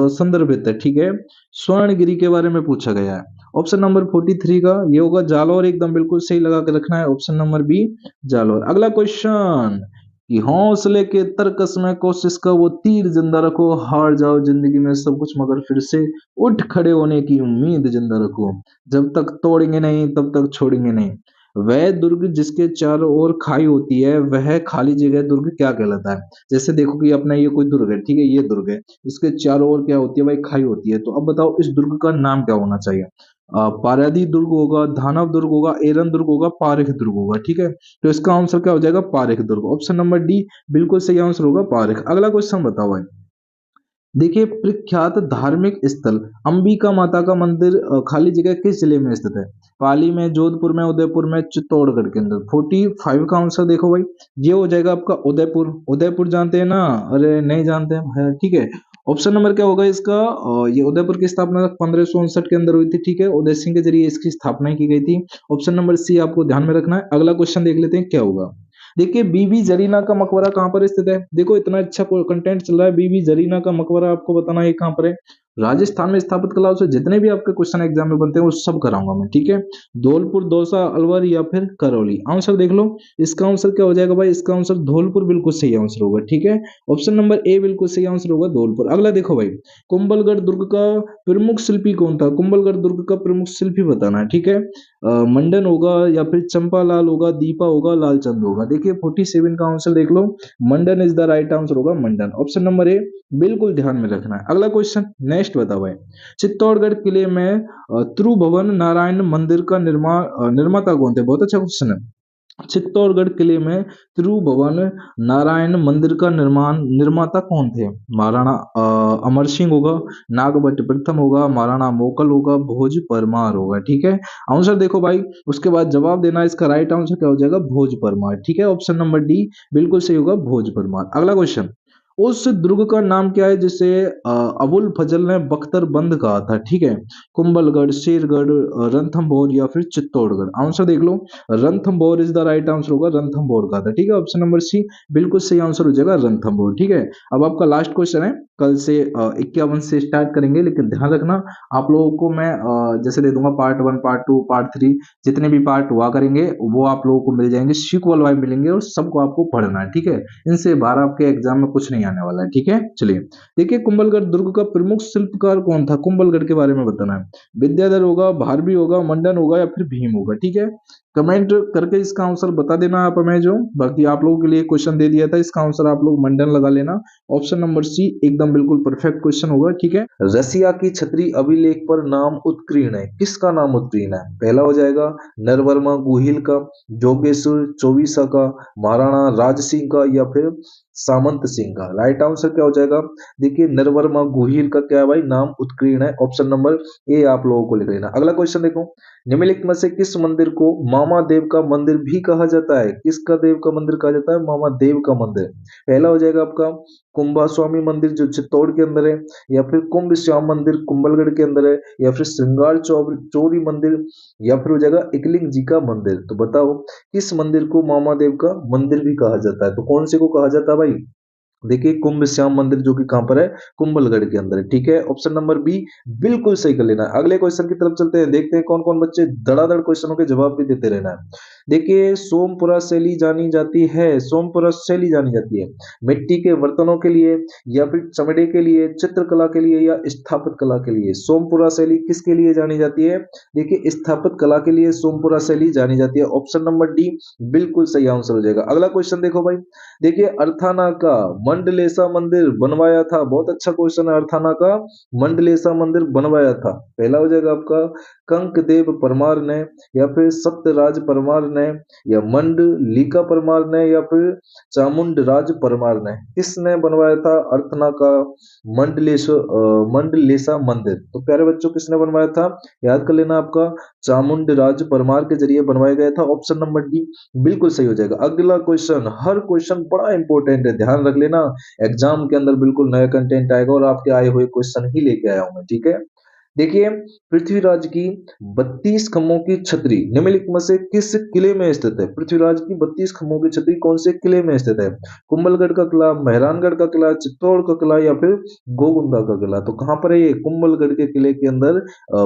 संदर्भित है, ठीक है। स्वर्णगिरी के बारे में पूछा गया है, ऑप्शन नंबर 43 का ये होगा जालौर, एकदम बिल्कुल सही लगा के रखना है, ऑप्शन नंबर बी जालौर। अगला क्वेश्चन, कि हौसले के तरकस में कोशिश का वो तीर जिंदा रखो, हार जाओ जिंदगी में सब कुछ मगर फिर से उठ खड़े होने की उम्मीद जिंदा रखो, जब तक तोड़ेंगे नहीं तब तक छोड़ेंगे नहीं। वह दुर्ग जिसके चारों ओर खाई होती है, वह खाली जगह दुर्ग क्या कहलाता है। जैसे देखो कि अपना ये कोई दुर्ग है, ठीक है, ये दुर्ग है, इसके चारों ओर क्या होती है भाई, खाई होती है। तो अब बताओ इस दुर्ग का नाम क्या होना चाहिए, पारादी दुर्ग होगा, धानव दुर्ग होगा, एरन दुर्ग होगा, पारेख दुर्ग होगा, ठीक है। तो इसका आंसर क्या हो जाएगा, पारेख दुर्ग, ऑप्शन नंबर डी बिल्कुल सही आंसर होगा, पारेख। अगला क्वेश्चन बताओ भाई, देखिए प्रख्यात धार्मिक स्थल अंबिका माता का मंदिर खाली जगह किस जिले में स्थित है, पाली में, जोधपुर में, उदयपुर में, चित्तौड़गढ़ के अंदर। 45 का आंसर देखो भाई, ये हो जाएगा आपका उदयपुर। उदयपुर जानते हैं ना, अरे नहीं जानते हैं, ठीक है। ऑप्शन नंबर क्या होगा इसका, ये उदयपुर की स्थापना 1559 के अंदर हुई थी, ठीक है, उदय सिंह के जरिए इसकी स्थापना की गई थी। ऑप्शन नंबर सी आपको ध्यान में रखना है। अगला क्वेश्चन देख लेते हैं क्या होगा, देखिए बीबी जरीना का मकबरा कहां पर स्थित है, देखो इतना अच्छा कंटेंट चल रहा है, बीबी जरीना का मकबरा आपको बताना है कहां पर है। राजस्थान में स्थापित कलाओं से जितने भी आपके क्वेश्चन एग्जाम में बनते हैं वो सब कराऊंगा मैं, ठीक है। धौलपुर, दौसा, अलवर या फिर करौली, आंसर देख लो। इसका आंसर क्या हो जाएगा भाई, इसका आंसर धौलपुर बिल्कुल सही आंसर होगा, ठीक है। ऑप्शन नंबर ए बिल्कुल सही आंसर होगा धौलपुर। अगला देखो भाई, कुंभलगढ़ दुर्ग का प्रमुख शिल्पी कौन था, कुंभलगढ़ दुर्ग का प्रमुख शिल्पी बताना है, ठीक है। मंडन होगा या फिर चंपालाल होगा, दीपा होगा, लालचंद होगा। देखिए 47 का आंसर देख लो, मंडन इज द राइट आंसर होगा, मंडन, ऑप्शन नंबर ए बिल्कुल ध्यान में रखना है। अगला क्वेश्चन नेक्स्ट बताओ भाई, चित्तौड़गढ़ किले में त्रिभुवन नारायण मंदिर का निर्माता कौन थे, बहुत अच्छा क्वेश्चन है। चित्तौड़गढ़ किले में त्रिभुवन नारायण मंदिर का निर्माता कौन थे, महाराणा अमर सिंह होगा, नागभट्ट प्रथम होगा, महाराणा मोकल होगा, भोज परमार होगा, ठीक है। आंसर देखो भाई, उसके बाद जवाब देना, इसका राइट आंसर क्या हो जाएगा, भोज परमार, ठीक है। ऑप्शन नंबर डी बिल्कुल सही होगा, भोज परमार। अगला क्वेश्चन, उस दुर्ग का नाम क्या है जिसे अबुल फजल ने बख्तर बंद कहा था, ठीक है। कुंभलगढ़, शेरगढ़, रणथंभौर या फिर चित्तौड़गढ़, आंसर देख लो। Ranthambore is the right answer होगा, रणथंभौर का था, ठीक है। ऑप्शन नंबर सी बिल्कुल सही आंसर हो जाएगा, रणथंभौर, ठीक है। अब आपका लास्ट क्वेश्चन है, कल से 51 से स्टार्ट करेंगे, लेकिन ध्यान रखना आप लोगों को मैं जैसे दे दूंगा पार्ट 1, पार्ट 2, पार्ट 3, जितने भी पार्ट हुआ करेंगे वो आप लोगों को मिल जाएंगे, सीक्वल वाइज मिलेंगे और सबको आपको पढ़ना है, ठीक है। इनसे बाहर आपके एग्जाम में कुछ नहीं आने वाला है, ठीक है। चलिए देखिए, कुंभलगढ़ दुर्ग का प्रमुख शिल्पकार कौन था, कुंभलगढ़ के बारे में बताना है। विद्याधर होगा, भारवी होगा, मंडन होगा या फिर भीम होगा, ठीक है। कमेंट करके इसका आंसर बता देना आप हमें, जो बाकी आप लोगों के लिए क्वेश्चन दे दिया था, इसका आंसर आप लोग मंडन लगा लेना। ऑप्शन नंबर सी एकदम बिल्कुल परफेक्ट क्वेश्चन होगा, ठीक है। रसिया की छतरी अभिलेख पर नाम उत्कीर्ण है, किसका नाम उत्कीर्ण है, पहला हो जाएगा नरवर्मा गुहिल का, जोगेश्वर चौबीसा का, महाराणा राज सिंह का या फिर सामंत सिंह का। राइट आंसर क्या हो जाएगा, देखिए नरवर्मा गुहिल का क्या है भाई, नाम उत्कीर्ण है, ऑप्शन नंबर ए आप लोगों को लिख लेना। अगला क्वेश्चन देखो, निम्नलिखित में से किस मंदिर को मामा देव का मंदिर भी कहा जाता है, किसका देव का मंदिर कहा जाता है, मामा देव का मंदिर। पहला हो जाएगा आपका कुंभा स्वामी मंदिर जो चित्तौड़ के अंदर है, या फिर कुंभ श्याम मंदिर कुंभलगढ़ के अंदर है, या फिर श्रृंगार चौरी मंदिर, या फिर हो जाएगा एकलिंग जी का मंदिर। तो बताओ किस मंदिर को मामा देव का मंदिर भी कहा जाता है, तो कौन से को कहा जाता है भाई, देखिए कुंभ श्याम मंदिर जो कि कहां पर है, कुंभलगढ़ के अंदर है, ठीक है। ऑप्शन नंबर बी बिल्कुल सही कर लेना है। अगले क्वेश्चन की तरफ चलते हैं, देखते हैं कौन कौन बच्चे धड़ाधड़ क्वेश्चनों के जवाब भी देते रहना है। देखिए सोमपुरा शैली जानी जाती है, सोमपुरा शैली जानी जाती है मिट्टी के बर्तनों के लिए, या फिर चमड़े के लिए, चित्रकला के लिए, या स्थापत कला के लिए। सोमपुरा शैली किसके लिए जानी जाती है, देखिए स्थापत कला के लिए सोमपुरा शैली जानी जाती है। ऑप्शन नंबर डी बिल्कुल सही आंसर हो जाएगा। अगला क्वेश्चन देखो भाई, देखिए अर्थाना का मंडलेसा मंदिर बनवाया था, बहुत अच्छा क्वेश्चन है, अर्थाना का मंडलेसा मंदिर बनवाया था। पहला हो जाएगा आपका कंकदेव परमार ने, या फिर सत्यराज परमार ने, या मंडलिका परमार ने, या फिर चामुंडराज परमार ने। किसने बनवाया था अर्थना का मंडलेसा मंदिर, तो प्यारे बच्चों किसने बनवाया था, याद कर लेना, आपका चामुंडराज परमार के जरिए बनवाया गया था। ऑप्शन नंबर डी बिल्कुल सही हो जाएगा। अगला क्वेश्चन, हर क्वेश्चन बड़ा इंपॉर्टेंट है, ध्यान रख लेना, एग्जाम के अंदर बिल्कुल नया कंटेंट आएगा और आपके आए हुए क्वेश्चन ही लेके आया हूं मैं, ठीक है। देखिए पृथ्वीराज की 32 खंभों की छतरी निम्नलिखित में से किस किले में स्थित है, पृथ्वीराज की 32 खंभों की छतरी कौन से किले में स्थित है, कुंभलगढ़ का किला, मेहरानगढ़ का किला, चित्तौड़ का किला, या फिर गोगुंदा का किला। तो कहां पर है ये, कुंभलगढ़ के किले के अंदर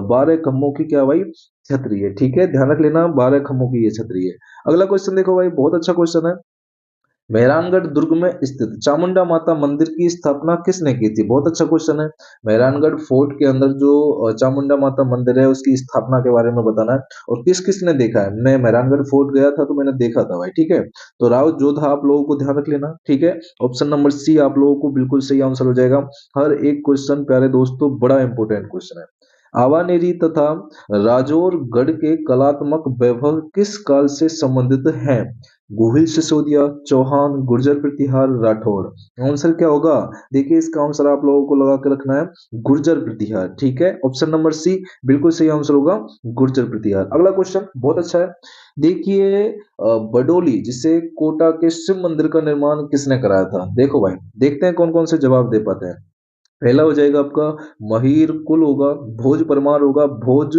12 खंभों की क्या भाई छतरी है, ठीक है, ध्यान रख लेना 12 खंभों की ये छतरी है। अगला क्वेश्चन देखो भाई, बहुत अच्छा क्वेश्चन है, मेहरानगढ़ दुर्ग में स्थित चामुंडा माता मंदिर की स्थापना किसने की थी, बहुत अच्छा क्वेश्चन है। मेहरानगढ़ फोर्ट के अंदर जो चामुंडा माता मंदिर है उसकी स्थापना के बारे में बताना है, और किस किसने देखा है। मैं मेहरानगढ़ फोर्ट गया था तो मैंने देखा था भाई, ठीक है। तो राव जोधा आप लोगों को ध्यान रख लेना, ठीक है। ऑप्शन नंबर सी आप लोगों को बिल्कुल सही आंसर हो जाएगा। हर एक क्वेश्चन प्यारे दोस्तों बड़ा इंपॉर्टेंट क्वेश्चन है। आवानेरी तथा राजौरगढ़ के कलात्मक वैभव किस काल से संबंधित हैं, गुहिल सिसोदिया, चौहान, गुर्जर प्रतिहार, राठौड़। आंसर क्या होगा, देखिए इसका आंसर आप लोगों को लगा के रखना है गुर्जर प्रतिहार, ठीक है। ऑप्शन नंबर सी बिल्कुल सही आंसर होगा गुर्जर प्रतिहार। अगला क्वेश्चन बहुत अच्छा है, देखिए बडोली जिसे कोटा के शिव मंदिर का निर्माण किसने कराया था, देखो भाई देखते हैं कौन कौन से जवाब दे पाते हैं। पहला हो जाएगा आपका महीर कुल होगा, भोज परमार होगा, भोज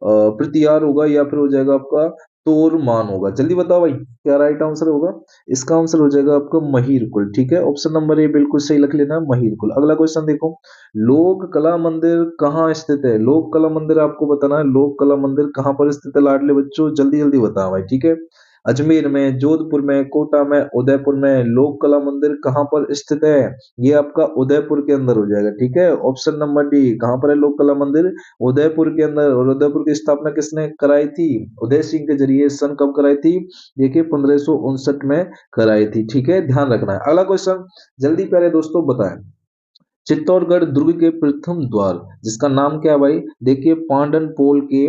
प्रतिहार होगा, या फिर हो जाएगा आपका तोरमान होगा। जल्दी बताओ भाई क्या राइट आंसर होगा। इसका आंसर हो जाएगा आपका महीरकुल। ठीक है, ऑप्शन नंबर ए बिल्कुल सही लिख लेना, महीरकुल। अगला क्वेश्चन देखो, लोक कला मंदिर कहाँ स्थित है। लोक कला मंदिर आपको बताना है, लोक कला मंदिर कहाँ पर स्थित है लाडले बच्चों, जल्दी जल्दी बताओ भाई। ठीक है, अजमेर में, जोधपुर में, कोटा में, उदयपुर में। लोक कला मंदिर कहाँ पर स्थित है, ये आपका उदयपुर के अंदर हो जाएगा। ठीक है, ऑप्शन नंबर डी, कहाँ पर है लोक कला मंदिर, उदयपुर के अंदर। और उदयपुर की स्थापना किसने कराई थी, उदय सिंह के जरिए। सन कब कराई थी, देखिए 1559 में कराई थी। ठीक है, ध्यान रखना है। अगला क्वेश्चन जल्दी प्यारे दोस्तों बताएं, चित्तौड़गढ़ दुर्ग के प्रथम द्वार जिसका नाम क्या है भाई, देखिए पांडन पोल के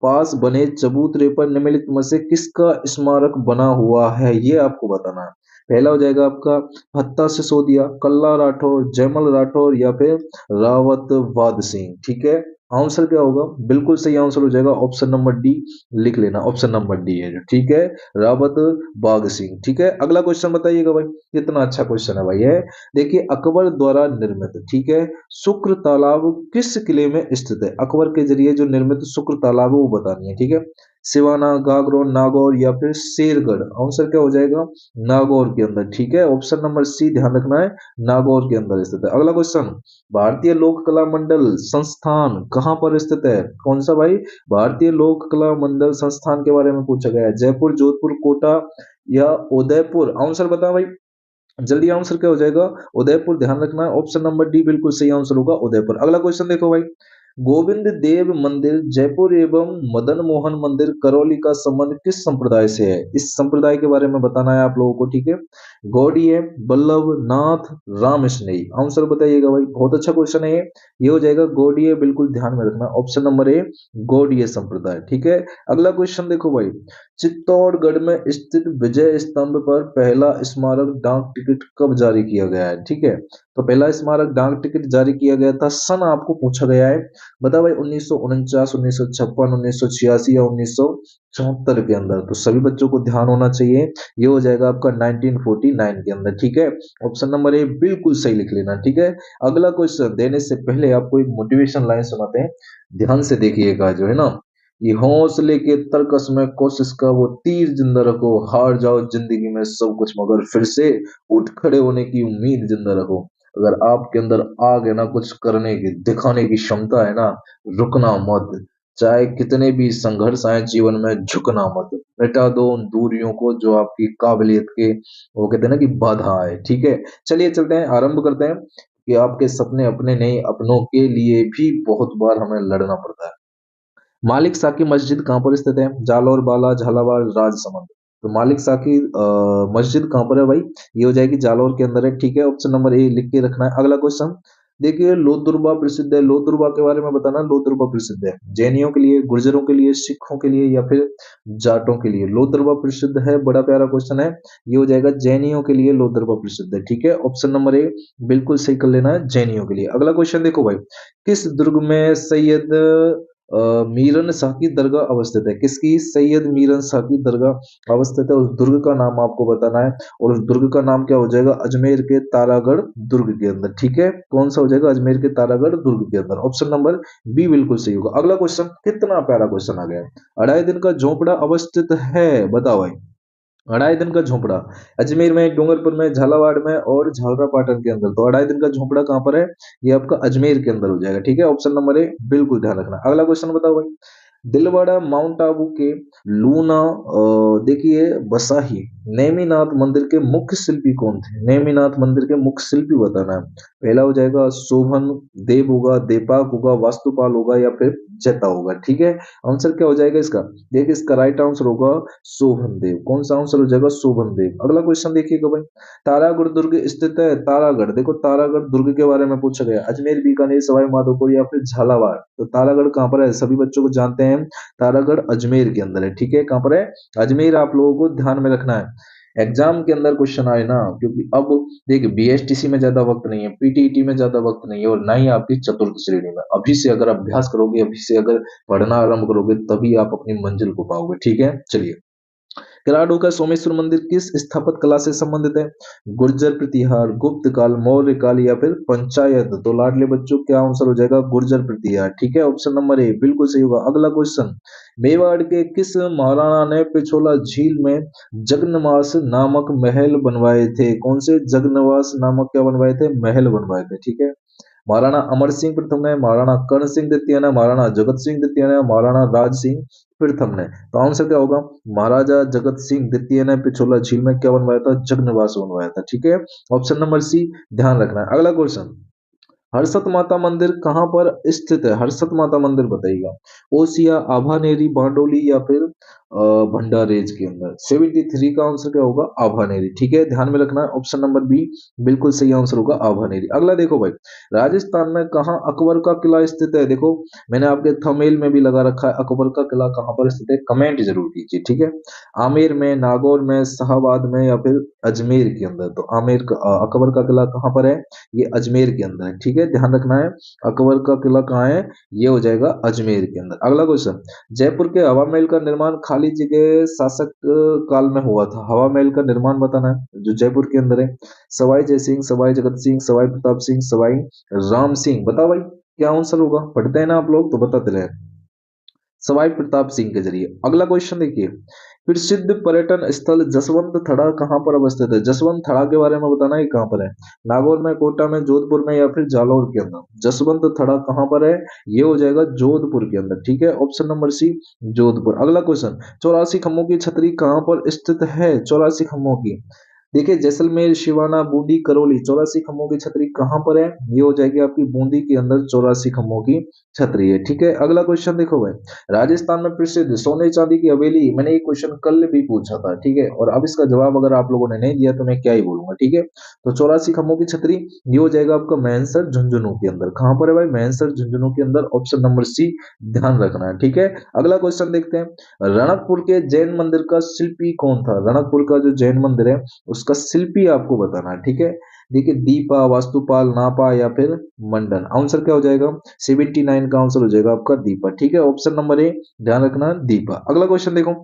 पास बने चबूतरे पर निम्नलिखित में से किसका स्मारक बना हुआ है, ये आपको बताना है। पहला हो जाएगा आपका भत्ता सिसोदिया, कल्ला राठौर, जयमल राठौर या फिर रावत वाद सिंह। ठीक है, आंसर क्या होगा, बिल्कुल सही आंसर हो जाएगा ऑप्शन नंबर डी, लिख लेना ऑप्शन नंबर डी है जो। ठीक है, रावत बाग सिंह। ठीक है, अगला क्वेश्चन बताइएगा भाई, कितना अच्छा क्वेश्चन है भाई है। देखिए अकबर द्वारा निर्मित, ठीक है, शुक्र तालाब किस किले में स्थित है। अकबर के जरिए जो निर्मित शुक्र तालाब है वो बतानी है। ठीक है, सिवाना, गागरोन, नागौर या फिर शेरगढ़। आंसर क्या हो जाएगा, नागौर के अंदर। ठीक है, ऑप्शन नंबर सी ध्यान रखना है, नागौर के अंदर स्थित है। अगला क्वेश्चन, भारतीय लोक कला मंडल संस्थान कहाँ पर स्थित है। कौन सा भाई, भारतीय लोक कला मंडल संस्थान के बारे में पूछा गया है। जयपुर, जोधपुर, कोटा या उदयपुर। आंसर बता भाई, जल्दी आंसर क्या हो जाएगा, उदयपुर। ध्यान रखना है, ऑप्शन नंबर डी बिल्कुल सही आंसर होगा, उदयपुर। अगला क्वेश्चन देखो भाई, गोविंद देव मंदिर जयपुर एवं मदन मोहन मंदिर करौली का संबंध किस संप्रदाय से है। इस संप्रदाय के बारे में बताना है आप लोगों को। ठीक है, गौड़ीय, बल्लभ, नाथ, राम स्नेही। आंसर बताइएगा भाई, बहुत अच्छा क्वेश्चन है ये हो जाएगा गौड़ीय, बिल्कुल ध्यान में रखना, ऑप्शन नंबर ए गौड़ीय संप्रदाय। ठीक है, अगला क्वेश्चन देखो भाई, चित्तौड़गढ़ में स्थित विजय स्तंभ पर पहला स्मारक डाक टिकट कब जारी किया गया है। ठीक है, तो पहला स्मारक डाक टिकट जारी किया गया था, सन आपको पूछा गया है, बता भाई 1949, 1956, 1986 या 1974 के अंदर। तो सभी बच्चों को ध्यान होना चाहिए, ये हो जाएगा आपका 1949 के अंदर। ठीक है, ऑप्शन नंबर ए बिल्कुल सही लिख लेना। ठीक है, अगला क्वेश्चन देने से पहले आपको एक मोटिवेशन लाइन सुनाते हैं, ध्यान से देखिएगा जो है ना, ये हौसले के तरकस में कोशिश का वो तीर जिंदा रखो, हार जाओ जिंदगी में सब कुछ मगर फिर से उठ खड़े होने की उम्मीद जिंदा रखो। अगर आपके अंदर आग है ना, कुछ करने की दिखाने की क्षमता है ना, रुकना मत, चाहे कितने भी संघर्ष आए जीवन में, झुकना मत। मिटा दो उन दूरियों को जो आपकी काबिलियत के, वो कहते हैं ना कि बाधा है। ठीक है, चलिए चलते हैं, आरंभ करते हैं कि आपके सपने अपने नहीं, अपनों के लिए भी बहुत बार हमें लड़ना पड़ता है। मालिक साकी मस्जिद कहाँ पर स्थित है, जालौर, बाला, झालावाड़, राजसमंद। तो मालिक साकी मस्जिद कहाँ पर है भाई, ये हो जाएगी जालौर के अंदर है। ठीक है, ऑप्शन नंबर ए लिख के रखना है। अगला क्वेश्चन देखिए, लोहदुर्बा प्रसिद्ध है, लोहदुर्बा के बारे में बताना। लोहदुर्बा प्रसिद्ध है जैनियों के लिए, गुर्जरों के लिए, सिखों के लिए या फिर जाटों के लिए। लोहदुर्बा प्रसिद्ध है, बड़ा प्यारा क्वेश्चन है, ये हो जाएगा जैनियों के लिए लोहदुर्बा प्रसिद्ध है। ठीक है, ऑप्शन नंबर ए बिल्कुल सही कर लेना है, जैनियों के लिए। अगला क्वेश्चन देखो भाई, किस दुर्ग में सैयद मीरन शाह की दरगाह अवस्थित है। किसकी, सैयद मीरन शाह की दरगाह अवस्थित है, उस दुर्ग का नाम आपको बताना है। और उस दुर्ग का नाम क्या हो जाएगा, अजमेर के तारागढ़ दुर्ग के अंदर। ठीक है, कौन सा हो जाएगा, अजमेर के तारागढ़ दुर्ग के अंदर, ऑप्शन नंबर बी बिल्कुल सही होगा। अगला क्वेश्चन, कितना प्यारा क्वेश्चन आ गया, अढ़ाई दिन का झोपड़ा अवस्थित है, बताओ भाई। अढ़ाई दिन का झोपड़ा अजमेर में, डूंगरपुर में, झालावाड़ में और झालरापाटन के अंदर। तो अढ़ाई दिन का झोपड़ा कहाँ पर है, ये आपका अजमेर के अंदर हो जाएगा। ठीक है, ऑप्शन नंबर ए बिल्कुल ध्यान रखना। अगला क्वेश्चन बताओ भाई, दिलवाड़ा माउंट आबू के लूना देखिए बसाही नेमिनाथ मंदिर के मुख्य शिल्पी कौन थे। नेमिनाथ मंदिर के मुख्य शिल्पी बताना है। पहला हो जाएगा शोभन देव होगा, देपाक होगा, वास्तुपाल होगा या फिर जता होगा। ठीक है, आंसर क्या हो जाएगा इसका, देखिए इसका राइट आंसर होगा शोभन देव। कौन सा आंसर हो जाएगा, शोभन देव। अगला क्वेश्चन देखिएगा भाई, तारागढ़ दुर्ग स्थित है, तारागढ़ देखो, तारागढ़ दुर्ग के बारे में पूछा गया, अजमेर, बीकानेर, सवाई माधोपुर या फिर झालावाड़। तो तारागढ़ कहाँ पर है, सभी बच्चों को जानते हैं, तारागढ़ अजमेर के अंदर है। ठीक है, कहाँ पर है, अजमेर। आप लोगों को ध्यान में रखना है, एग्जाम के अंदर क्वेश्चन आए ना, क्योंकि अब देखिए बीएसटीसी में ज्यादा वक्त नहीं है, पीटीईटी में ज्यादा वक्त नहीं है, और ना ही आपकी चतुर्थ श्रेणी में। अभी से अगर अभ्यास करोगे, अभी से अगर पढ़ना आरंभ करोगे, तभी आप अपनी मंजिल को पाओगे। ठीक है, चलिए किराडू का सोमेश्वर मंदिर किस स्थापत्य कला से संबंधित है? गुर्जर प्रतिहार, गुप्त काल, मौर्य काल या फिर पंचायत? तो लाडले बच्चों क्या आंसर हो जाएगा? गुर्जर प्रतिहार। ठीक है, ऑप्शन नंबर ए बिल्कुल सही होगा। अगला क्वेश्चन, मेवाड़ के किस महाराणा ने पिछोला झील में जगन्नास नामक महल बनवाए थे? कौन से जगन्नास नामक क्या बनवाए थे? महल बनवाए थे। ठीक है, महाराणा अमर सिंह प्रथम ने, महाराणा कर्ण सिंह द्वितीय ने, महाराणा जगत सिंह द्वितीय ने, महाराणा राज सिंह प्रथम ने। तो आंसर क्या होगा? महाराजा जगत सिंह द्वितीय ने पिछोला झील में क्या बनवाया था? जगन्नास बनवाया था। ठीक है, ऑप्शन नंबर सी ध्यान रखना है। अगला क्वेश्चन, हर्षद माता मंदिर कहाँ पर स्थित है? हर्षद माता मंदिर बताइएगा। ओसिया, आभानेरी, बारडोली या फिर भंडारेज के अंदर? 73 का आंसर क्या होगा? आभानेरी। ठीक है, ध्यान में रखना है, ऑप्शन नंबर बी बिल्कुल सही आंसर होगा, आभानेरी। अगला देखो भाई, राजस्थान में कहाँ अकबर का किला स्थित है? देखो मैंने आपके थंबनेल में भी लगा रखा है, अकबर का किला कहाँ पर स्थित है? कमेंट जरूर कीजिए। ठीक है, आमेर में, नागौर में, शाहबाद में या फिर अजमेर के अंदर? तो आमेर का अकबर का किला कहाँ पर है? ये अजमेर के अंदर है। ठीक है, ध्यान रखना है, अकबर का किला कहाँ है? ये हो जाएगा अजमेर के अंदर। अगला क्वेश्चन, जयपुर के हवा महल का निर्माण खाली जगह शासक काल में हुआ था? हवा महल का निर्माण बताना है जो जयपुर के अंदर है। सवाई जय सिंह, सवाई जगत सिंह, सवाई प्रताप सिंह, सवाई राम सिंह? बताओ भाई क्या आंसर होगा? पढ़ते हैं ना आप लोग, तो बताते रहे। सवाई प्रताप सिंह के जरिए। अगला क्वेश्चन देखिए, प्रसिद्ध पर्यटन स्थल जसवंत थड़ा कहाँ पर अवस्थित है? जसवंत थड़ा के बारे में बताना है कहाँ पर है? नागौर में, कोटा में, जोधपुर में या फिर जालौर के अंदर? जसवंत थड़ा कहाँ पर है? ये हो जाएगा जोधपुर के अंदर। ठीक है, ऑप्शन नंबर सी जोधपुर। अगला क्वेश्चन, 84 खम्भों की छतरी कहाँ पर स्थित है? 84 खम्भों की, देखिए जैसलमेर, शिवाना, बूंदी, करौली, 84 खम्भों की छतरी कहाँ पर है? ये हो जाएगी आपकी बूंदी के अंदर 84 खम्भों की छतरी है। ठीक है, अगला क्वेश्चन देखो भाई, राजस्थान में प्रसिद्ध सोने चांदी की हवेली, मैंने ये क्वेश्चन कल भी पूछा था। ठीक है, और अब इसका जवाब अगर आप लोगों ने नहीं दिया तो मैं क्या ही बोलूंगा। ठीक है, तो 84 खम्भों की छतरी ये हो जाएगा आपका मैनसर झुंझुनू के अंदर। कहाँ पर है भाई? मैनसर झुंझुनू के अंदर, ऑप्शन नंबर सी ध्यान रखना है। ठीक है, अगला क्वेश्चन देखते हैं, रणकपुर के जैन मंदिर का शिल्पी कौन था? रणकपुर का जो जैन मंदिर है उसका शिल्पी आपको बताना है। ठीक है, देखिए दीपा, वास्तुपाल, नापा या फिर मंडन? आंसर क्या हो जाएगा? 79 का आंसर हो जाएगा आपका दीपा। ठीक है, ऑप्शन नंबर ए ध्यान रखना, दीपा। अगला क्वेश्चन देखो,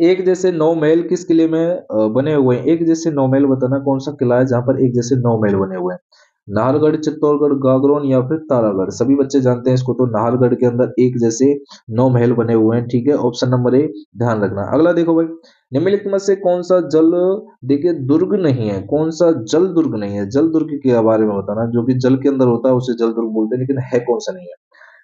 एक जैसे 9 महल किस किले में बने हुए हैं? एक जैसे 9 महल बताना कौन सा किला है जहां पर एक जैसे 9 महल बने हुए हैं? नाहरगढ़, चित्तौड़गढ़, गागरोन या फिर तारागढ़? सभी बच्चे जानते हैं इसको, तो नाहरगढ़ के अंदर एक जैसे 9 महल बने हुए हैं। ठीक है, ऑप्शन नंबर ए ध्यान रखना। अगला देखो भाई, निम्नलिखित में से कौन सा जल, देखिए दुर्ग नहीं है, कौन सा जल दुर्ग नहीं है? जल दुर्ग के बारे में बताना, जो कि जल के अंदर होता है उसे जल दुर्ग बोलते हैं, लेकिन है कौन सा नहीं है?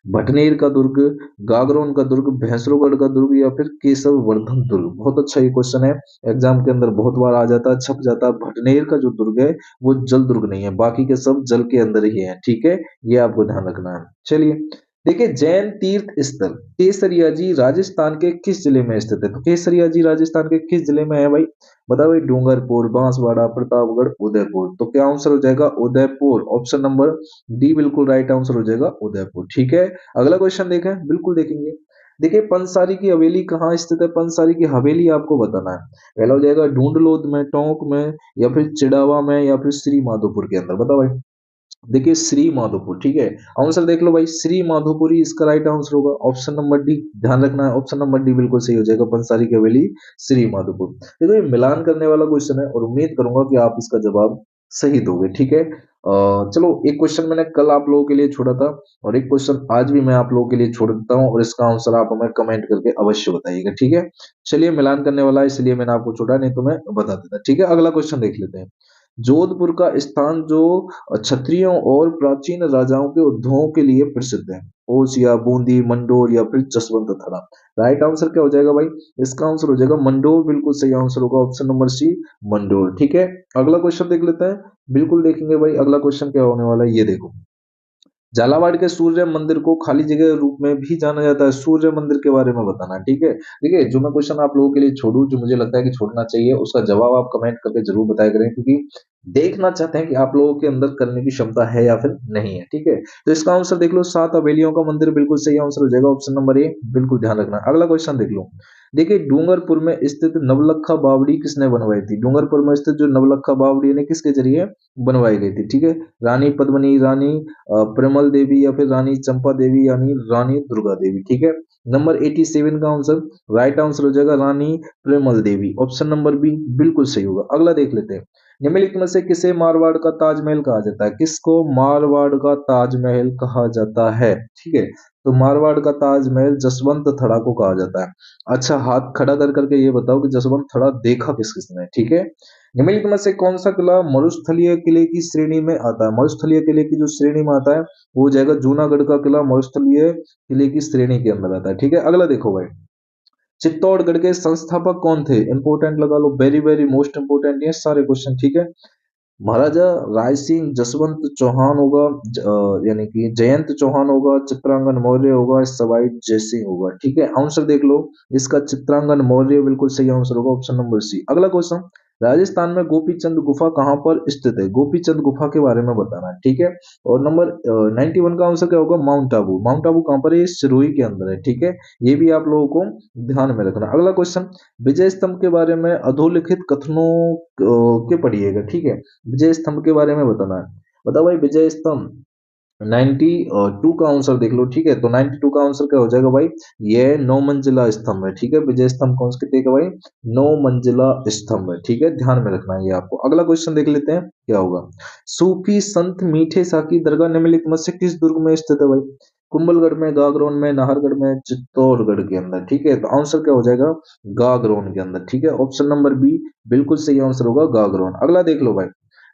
भटनेर का दुर्ग, गागरोन का दुर्ग, भैंसरोगढ़ का दुर्ग या फिर केशव वर्धन दुर्ग? बहुत अच्छा ये क्वेश्चन है, एग्जाम के अंदर बहुत बार आ जाता है, छप जाता है। भटनेर का जो दुर्ग है वो जल दुर्ग नहीं है, बाकी के सब जल के अंदर ही है। ठीक है, ये आपको ध्यान रखना है। चलिए देखिए, जैन तीर्थ स्थल केसरिया जी राजस्थान के किस जिले में स्थित है? तो केसरिया जी राजस्थान के किस जिले में है भाई? बताओ भाई, डूंगरपुर, बांसवाड़ा, प्रतापगढ़, उदयपुर? तो क्या आंसर हो जाएगा? उदयपुर, ऑप्शन नंबर डी बिल्कुल राइट आंसर हो जाएगा, उदयपुर। ठीक है, अगला क्वेश्चन देखें, बिल्कुल देखेंगे। देखिए पंसारी की हवेली कहाँ स्थित है? पंसारी की हवेली आपको बताना है। पहला हो जाएगा ढूंढलोद में, टोंक में या फिर चिड़ावा में या फिर श्री माधोपुर के अंदर? बताओ भाई। देखिए श्री माधोपुर। ठीक है, आंसर देख लो भाई, श्री माधोपुर ही इसका राइट आंसर होगा, ऑप्शन नंबर डी ध्यान रखना है, ऑप्शन नंबर डी बिल्कुल सही हो जाएगा, पंसारी की हवेली श्री माधोपुर। देखो ये मिलान करने वाला क्वेश्चन है और उम्मीद करूंगा कि आप इसका जवाब सही दोगे। ठीक है, चलो एक क्वेश्चन मैंने कल आप लोगों के लिए छोड़ा था और एक क्वेश्चन आज भी मैं आप लोगों के लिए छोड़ देता हूँ और इसका आंसर आप हमें कमेंट करके अवश्य बताइएगा। ठीक है, चलिए मिलान करने वाला है इसलिए मैंने आपको छोड़ा, नहीं तो मैं बता देता। ठीक है, अगला क्वेश्चन देख लेते हैं, जोधपुर का स्थान जो क्षत्रियों और प्राचीन राजाओं के उद्योगों के लिए प्रसिद्ध है? ओसिया, बूंदी, मंडोर या फिर जसवंत थरा? राइट आंसर क्या हो जाएगा भाई? इसका आंसर हो जाएगा मंडोर, बिल्कुल सही आंसर होगा, ऑप्शन नंबर सी मंडोर। ठीक है, अगला क्वेश्चन देख लेते हैं, बिल्कुल देखेंगे भाई अगला क्वेश्चन क्या होने वाला है, ये देखो। झालावाड़ के सूर्य मंदिर को खाली जगह रूप में भी जाना जाता है, सूर्य मंदिर के बारे में बताना। ठीक है, देखिए जो मैं क्वेश्चन आप लोगों के लिए छोड़ू, जो मुझे लगता है कि छोड़ना चाहिए, उसका जवाब आप कमेंट करके जरूर बताया करें, क्योंकि देखना चाहते हैं कि आप लोगों के अंदर करने की क्षमता है या फिर नहीं है। ठीक है, तो इसका आंसर देख लो, 7 हवेलियों का मंदिर बिल्कुल सही आंसर हो जाएगा, ऑप्शन नंबर ए बिल्कुल ध्यान रखना। अगला क्वेश्चन देख लो, देखिए डूंगरपुर में स्थित नवलखा बावड़ी किसने बनवाई थी? डूंगरपुर में स्थित जो नवलखा बावड़ी ने किसके जरिए बनवाई गई थी? ठीक है, रानी पद्मिनी, रानी प्रमल देवी या फिर रानी चंपा देवी यानी रानी दुर्गा देवी। ठीक है, नंबर 87 का आंसर, राइट आंसर हो जाएगा रानी प्रेमल देवी। ऑप्शन नंबर बी बिल्कुल सही होगा। अगला देख लेते हैं, निम्नलिखित में से किसे मारवाड़ का ताजमहल कहा जाता है? किसको मारवाड़ का ताजमहल कहा जाता है? ठीक है, तो मारवाड़ का ताजमहल जसवंत थड़ा को कहा जाता है। अच्छा, हाथ खड़ा कर करके ये बताओ कि जसवंत थड़ा देखा किस किसने? ठीक है, निम्नलिखित में से कौन सा किला मरुस्थलीय किले की श्रेणी में आता है? मरुस्थलीय किले की जो श्रेणी में आता है वो हो जाएगा जूनागढ़ का किला, मरुस्थलीय किले की श्रेणी के अंदर आता है। ठीक है, अगला देखो भाई, चित्तौड़गढ़ के संस्थापक कौन थे? इंपोर्टेंट लगा लो, वेरी वेरी मोस्ट इंपोर्टेंट ये सारे क्वेश्चन। ठीक है, महाराजा राय सिंह, जसवंत चौहान होगा, यानी कि जयंत चौहान होगा, चित्रांगन मौर्य होगा, सवाई जयसिंह होगा। ठीक है, आंसर देख लो, इसका चित्रांगन मौर्य बिल्कुल सही आंसर होगा, ऑप्शन नंबर सी। अगला क्वेश्चन, राजस्थान में गोपीचंद गुफा कहाँ पर स्थित है? गोपीचंद गुफा के बारे में बताना है। ठीक है, और नंबर 91 का आंसर क्या होगा? माउंट आबू। माउंट आबू कहाँ पर है? सिरोही के अंदर है। ठीक है, ये भी आप लोगों को ध्यान में रखना। अगला क्वेश्चन, विजय स्तंभ के बारे में अधोलिखित कथनों के पढ़िएगा। ठीक है, विजय स्तंभ के बारे में बताना है। बताओ भाई, विजय स्तंभ 92 का आंसर देख लो। ठीक है, तो 92 का आंसर क्या हो जाएगा भाई? ये 9 मंजिला स्तंभ है। ठीक है, विजय स्तंभ कौन सा कितने का भाई? 9 मंजिला स्तंभ है। ठीक है, ध्यान में रखना है ये आपको। अगला क्वेश्चन देख लेते हैं क्या होगा। सूफी संत मीठे साकी दरगाह निम्नलिखित में से किस दुर्ग में स्थित है भाई? कुंभलगढ़ में, गागरोन में, नाहरगढ़ में, चित्तौड़गढ़ के अंदर। ठीक है, तो आंसर क्या हो जाएगा? गागरोन के अंदर। ठीक है, ऑप्शन नंबर बी बिल्कुल सही आंसर होगा, गागरोन। अगला देख लो भाई,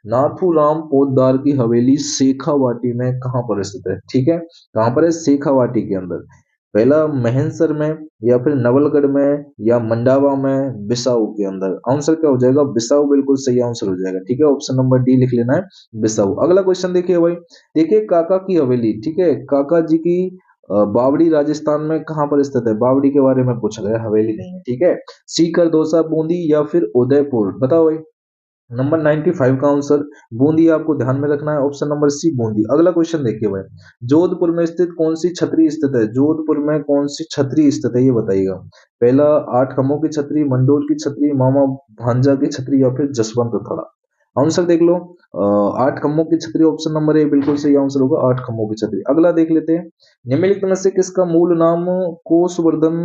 नाथूराम पोद्दार की हवेली शेखावाटी में कहां पर स्थित है? ठीक है, कहां पर है? शेखावाटी के अंदर। पहला महेंसर में, या फिर नवलगढ़ में, या मंडावा में, बिसाऊ के अंदर। आंसर क्या हो जाएगा? बिसाऊ बिल्कुल सही आंसर हो जाएगा। ठीक है, ऑप्शन नंबर डी लिख लेना है, बिसाऊ। अगला क्वेश्चन देखिए भाई, देखिए काका की हवेली, ठीक है, काका जी की बावड़ी राजस्थान में कहां पर स्थित है? बावड़ी के बारे में पूछा गया, हवेली नहीं है। ठीक है, सीकर, दौसा, बूंदी या फिर उदयपुर? बताओ भाई। नंबर 95 का आंसर बूंदी आपको ध्यान में रखना है, ऑप्शन नंबर सी बूंदी। अगला क्वेश्चन देखिए भाई, जोधपुर में स्थित कौन सी छतरी स्थित है? जोधपुर में कौन सी छतरी स्थित है ये बताइएगा। पहला आठ खम्भों की छतरी, मंडोर की छतरी, मामा भांजा की छतरी या फिर जसवंत थड़ा? आंसर देख लो, आठ खम्भों की छतरी, ऑप्शन नंबर ए बिल्कुल सही आंसर होगा, आठ खम्भों की छतरी। अगला देख लेते हैं, निम्नलिखित में से किसका मूल नाम कोसवर्धन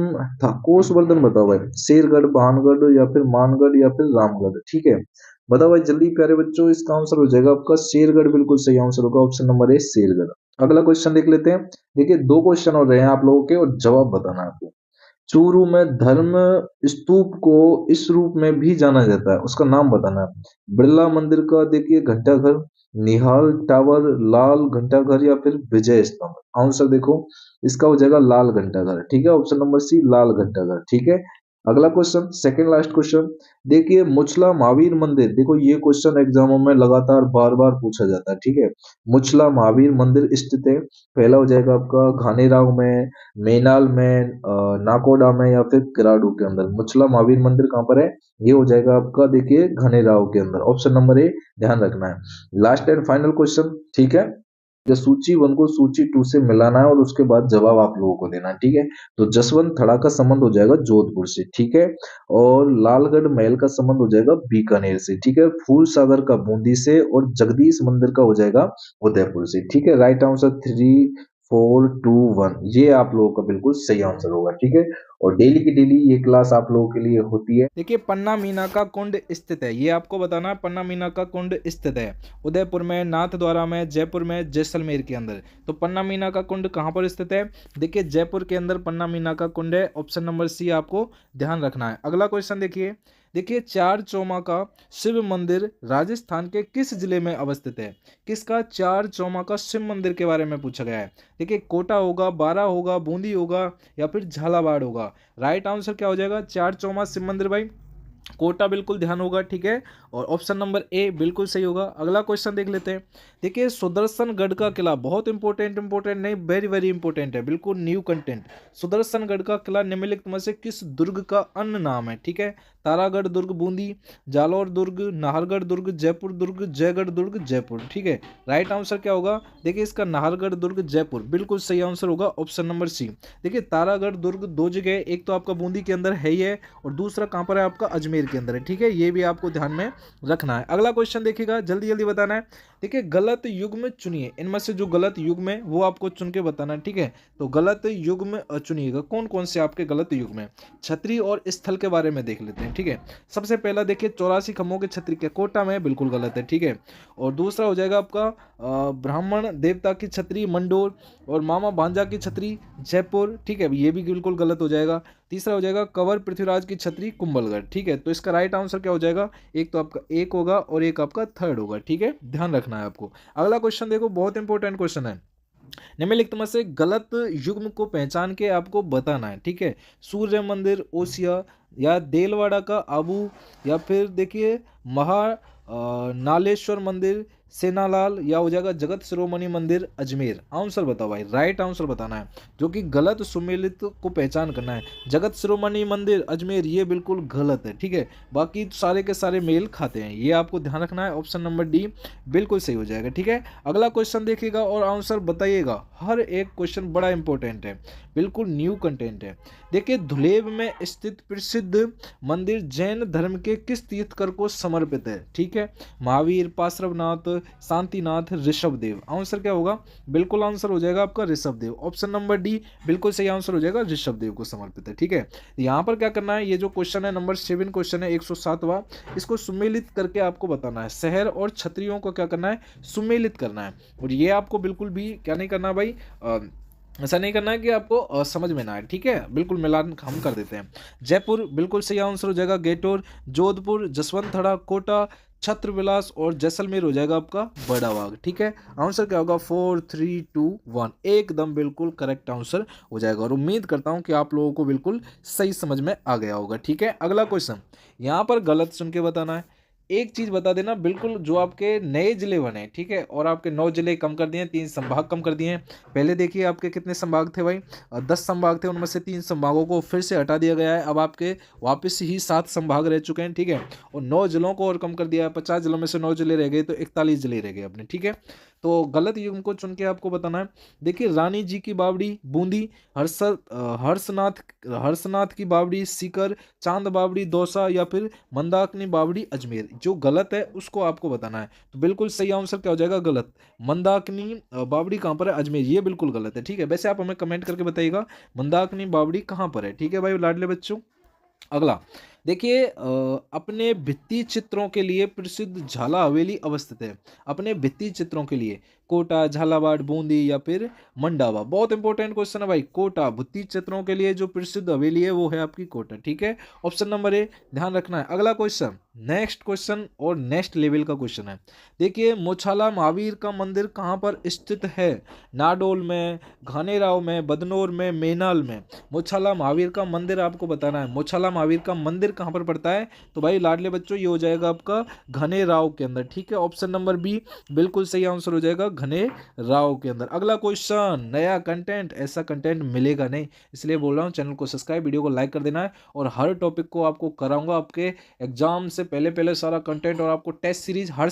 था? कोसवर्धन बताओ भाई, शेरगढ़, भानगढ़ या फिर मानगढ़ या फिर रामगढ़? ठीक है, बताओ भाई जल्दी प्यारे बच्चों, इसका आंसर हो जाएगा आपका शेरगढ़, बिल्कुल सही आंसर होगा, ऑप्शन नंबर ए शेरगढ़। अगला क्वेश्चन देख लेते हैं। देखिए दो क्वेश्चन हो रहे हैं आप लोगों के और जवाब बताना है आपको। चूरू में धर्म स्तूप को इस रूप में भी जाना जाता है, उसका नाम बताना है। बिरला मंदिर का देखिए घंटाघर, निहाल टावर, लाल घंटाघर या फिर विजय स्तंभ? आंसर देखो, इसका हो जाएगा लाल घंटाघर। ठीक है, ऑप्शन नंबर सी लाल घंटाघर। ठीक है, अगला क्वेश्चन, सेकंड लास्ट क्वेश्चन, देखिए मुचला महावीर मंदिर, देखो ये क्वेश्चन एग्जामों में लगातार बार बार पूछा जाता है। ठीक है, मुचला महावीर मंदिर स्थित है, पहला हो जाएगा आपका घानेराव में, मेनाल में, नाकोडा में या फिर किराडू के अंदर? मुचला महावीर मंदिर कहाँ पर है? ये हो जाएगा आपका देखिए घनेराव के अंदर, ऑप्शन नंबर ए ध्यान रखना है। लास्ट एंड फाइनल क्वेश्चन, ठीक है, जो सूची 1 को सूची 2 से मिलाना है और उसके बाद जवाब आप लोगों को देना है। ठीक है, तो जसवंत थड़ा का संबंध हो जाएगा जोधपुर से। ठीक है, और लालगढ़ महल का संबंध हो जाएगा बीकानेर से। ठीक है, फूल सागर का बूंदी से, और जगदीश मंदिर का हो जाएगा उदयपुर से। ठीक है, राइट आंसर 3 4 2 1 ये आप लोगों का बिल्कुल सही आंसर होगा। ठीक है, और डेली की डेली ये क्लास आप लोगों के लिए होती है। देखिए पन्ना मीना का कुंड स्थित है, ये आपको बताना है। पन्ना मीना का कुंड स्थित है उदयपुर में, नाथद्वारा में, जयपुर में, जैसलमेर के अंदर। तो पन्ना मीना का कुंड कहाँ पर स्थित है? देखिए जयपुर के अंदर पन्ना मीना का कुंड है, ऑप्शन नंबर सी आपको ध्यान रखना है। अगला क्वेश्चन देखिए, देखिए चार चौमा का शिव मंदिर राजस्थान के किस जिले में अवस्थित है? किसका चार चौमा का शिव मंदिर के बारे में पूछा गया है। देखिए कोटा होगा, बारा होगा, बूंदी होगा या फिर झालावाड़ होगा? राइट आंसर क्या हो जाएगा? चार चौमा शिव मंदिर भाई, कोटा बिल्कुल ध्यान होगा, ठीक है। और ऑप्शन नंबर ए बिल्कुल सही होगा। अगला क्वेश्चन देख लेते हैं। देखिए सुदर्शनगढ़ का किला बहुत इंपॉर्टेंट नहीं, वेरी वेरी इंपॉर्टेंट है, बिल्कुल न्यू कंटेंट। सुदर्शनगढ़ का किला निम्नलिखित में से किस दुर्ग का अन्य नाम है, ठीक है। तारागढ़ दुर्ग बूंदी, जालौर दुर्ग, नाहरगढ़ दुर्ग, जयपुर दुर्ग, जयगढ़ दुर्ग, जयपुर, ठीक है। राइट आंसर क्या होगा? देखिए इसका नाहरगढ़ दुर्ग जयपुर, बिल्कुल सही आंसर होगा ऑप्शन नंबर सी। देखिए तारागढ़ दुर्ग दो जगह, एक तो आपका बूंदी के अंदर है ही है, और दूसरा कहाँ पर है? आपका अजमेर के अंदर है, ठीक है। ये भी आपको ध्यान में रखना है। अगला क्वेश्चन देखिएगा, जल्दी जल्दी बताना है। देखिए गलत युग्म चुनिए, इनमें से जो गलत युग्म है वो आपको चुन के बताना है, ठीक है। तो गलत युग्म चुनिएगा, कौन कौन से आपके गलत युग्म है। छतरी और स्थल के बारे में देख लेते हैं, ठीक है। सबसे पहला देखिए 84 खम्भों के छतरी के कोटा में, बिल्कुल गलत है, ठीक है। और दूसरा हो जाएगा आपका ब्राह्मण देवता की छतरी मंडोर, और मामा भांजा की छतरी जयपुर, ठीक है, ये भी बिल्कुल गलत हो जाएगा। तीसरा हो जाएगा कंवर पृथ्वीराज की छतरी कुंभलगढ़, ठीक है। तो इसका राइट आंसर क्या हो जाएगा? एक तो आपका एक होगा और एक आपका थर्ड होगा, ठीक है, ध्यान रखना है आपको। अगला क्वेश्चन देखो, बहुत इंपॉर्टेंट क्वेश्चन है। निम्नलिखित में से गलत युग्म को पहचान के आपको बताना है, ठीक है। सूर्य मंदिर ओसिया, या देलवाड़ा का आबू, या फिर देखिए नालेश्वर मंदिर सेनालाल, या हो जाएगा जगत शिरोमणि मंदिर अजमेर। आंसर बताओ भाई, राइट आंसर बताना है, जो कि गलत सुमेलित को पहचान करना है। जगत शिरोमणि मंदिर अजमेर ये बिल्कुल गलत है, ठीक है। बाकी सारे के सारे मेल खाते हैं, ये आपको ध्यान रखना है। ऑप्शन नंबर डी बिल्कुल सही हो जाएगा, ठीक है। अगला क्वेश्चन देखिएगा और आंसर बताइएगा। हर एक क्वेश्चन बड़ा इंपॉर्टेंट है, बिल्कुल न्यू कंटेंट है। देखिए धुलेब में स्थित प्रसिद्ध मंदिर जैन धर्म के किस तीर्थकर को समर्पित है, ठीक है। महावीर, पार्श्वनाथ, शांतिनाथ, ऋषभदेव। आंसर क्या होगा? बिल्कुल आंसर हो जाएगा आपका ऋषभदेव। ऑप्शन नंबर डी बिल्कुल सही आंसर हो जाएगा, ऋषभदेव को समर्पित है, ठीक है। यहाँ पर क्या करना है, ये जो क्वेश्चन है नंबर 7 क्वेश्चन है 107वां, इसको सुमेलित करके आपको बताना है। शहर और क्षत्रियों को क्या करना है? सुमेलित करना है। और ये आपको बिल्कुल भी क्या नहीं करना भाई, ऐसा नहीं करना है कि आपको समझ में ना आए, ठीक है। बिल्कुल मिलान हम कर देते हैं। जयपुर बिल्कुल सही आंसर हो जाएगा, गेटोर। जोधपुर, जसवंतथड़ा, कोटा, छत्रविलास, और जैसलमेर हो जाएगा आपका बड़ा बाग, ठीक है। आंसर क्या होगा? 4 3 2 1, एकदम बिल्कुल करेक्ट आंसर हो जाएगा। और उम्मीद करता हूं कि आप लोगों को बिल्कुल सही समझ में आ गया होगा, ठीक है। अगला क्वेश्चन, यहाँ पर गलत सुन के बताना है। एक चीज बता देना, बिल्कुल जो आपके नए जिले बने, ठीक है, और आपके 9 जिले कम कर दिए, 3 संभाग कम कर दिए हैं। पहले देखिए आपके कितने संभाग थे भाई, 10 संभाग थे, उनमें से 3 संभागों को फिर से हटा दिया गया है। अब आपके वापस ही 7 संभाग रह चुके हैं, ठीक है। और 9 जिलों को और कम कर दिया है, 50 जिलों में से 9 जिले रह गए, तो 41 जिले रह गए अपने, ठीक है। तो गलत युग्म को चुन के आपको बताना है। देखिए रानी जी की बावड़ी बूंदी, हर्षनाथ हर्षनाथ की बावड़ी सीकर, चांद बावड़ी दौसा, या फिर मंदाकिनी बावड़ी अजमेर। जो गलत है उसको आपको बताना है। तो बिल्कुल सही आंसर क्या हो जाएगा? गलत। मंदाकिनी बावड़ी कहाँ पर है? अजमेर, ये बिल्कुल गलत है, ठीक है। वैसे आप हमें कमेंट करके बताइएगा मंदाकिनी बावड़ी कहाँ पर है, ठीक है भाई लाडले बच्चों। अगला देखिए, अपने भित्ति चित्रों के लिए प्रसिद्ध झाला हवेली अवस्थित है। अपने भित्ति चित्रों के लिए कोटा, झालावाड़, बूंदी, या फिर मंडावा। बहुत इंपॉर्टेंट क्वेश्चन है भाई। कोटा, भित्ति चित्रों के लिए जो प्रसिद्ध हवेली है वो है आपकी कोटा, ठीक है। ऑप्शन नंबर ए ध्यान रखना है। अगला क्वेश्चन, नेक्स्ट क्वेश्चन और नेक्स्ट लेवल का क्वेश्चन है। देखिए मोछाला महावीर का मंदिर कहाँ पर स्थित है? नाडोल में, घानेराव में, बदनौर में, मेनाल में। मोछाला महावीर का मंदिर आपको बताना है। मोछाला महावीर का मंदिर कहाँ पर पड़ता है? तो भाई लाडले बच्चों ये हो जाएगा आपका घनेराव के अंदर, ठीक है। ऑप्शन नंबर बी बिल्कुल सही आंसर हो जाएगा, घनेराव के अंदर। अगला क्वेश्चन, नया कंटेंट, ऐसा कंटेंट मिलेगा नहीं, इसलिए बोल रहा हूँ चैनल को सब्सक्राइब, वीडियो को लाइक कर देना है। और हर टॉपिक को आपको कराऊंगा आपके एग्जाम से पहले पहले सारा कंटेंट, और आपको टेस्ट सीरीज हर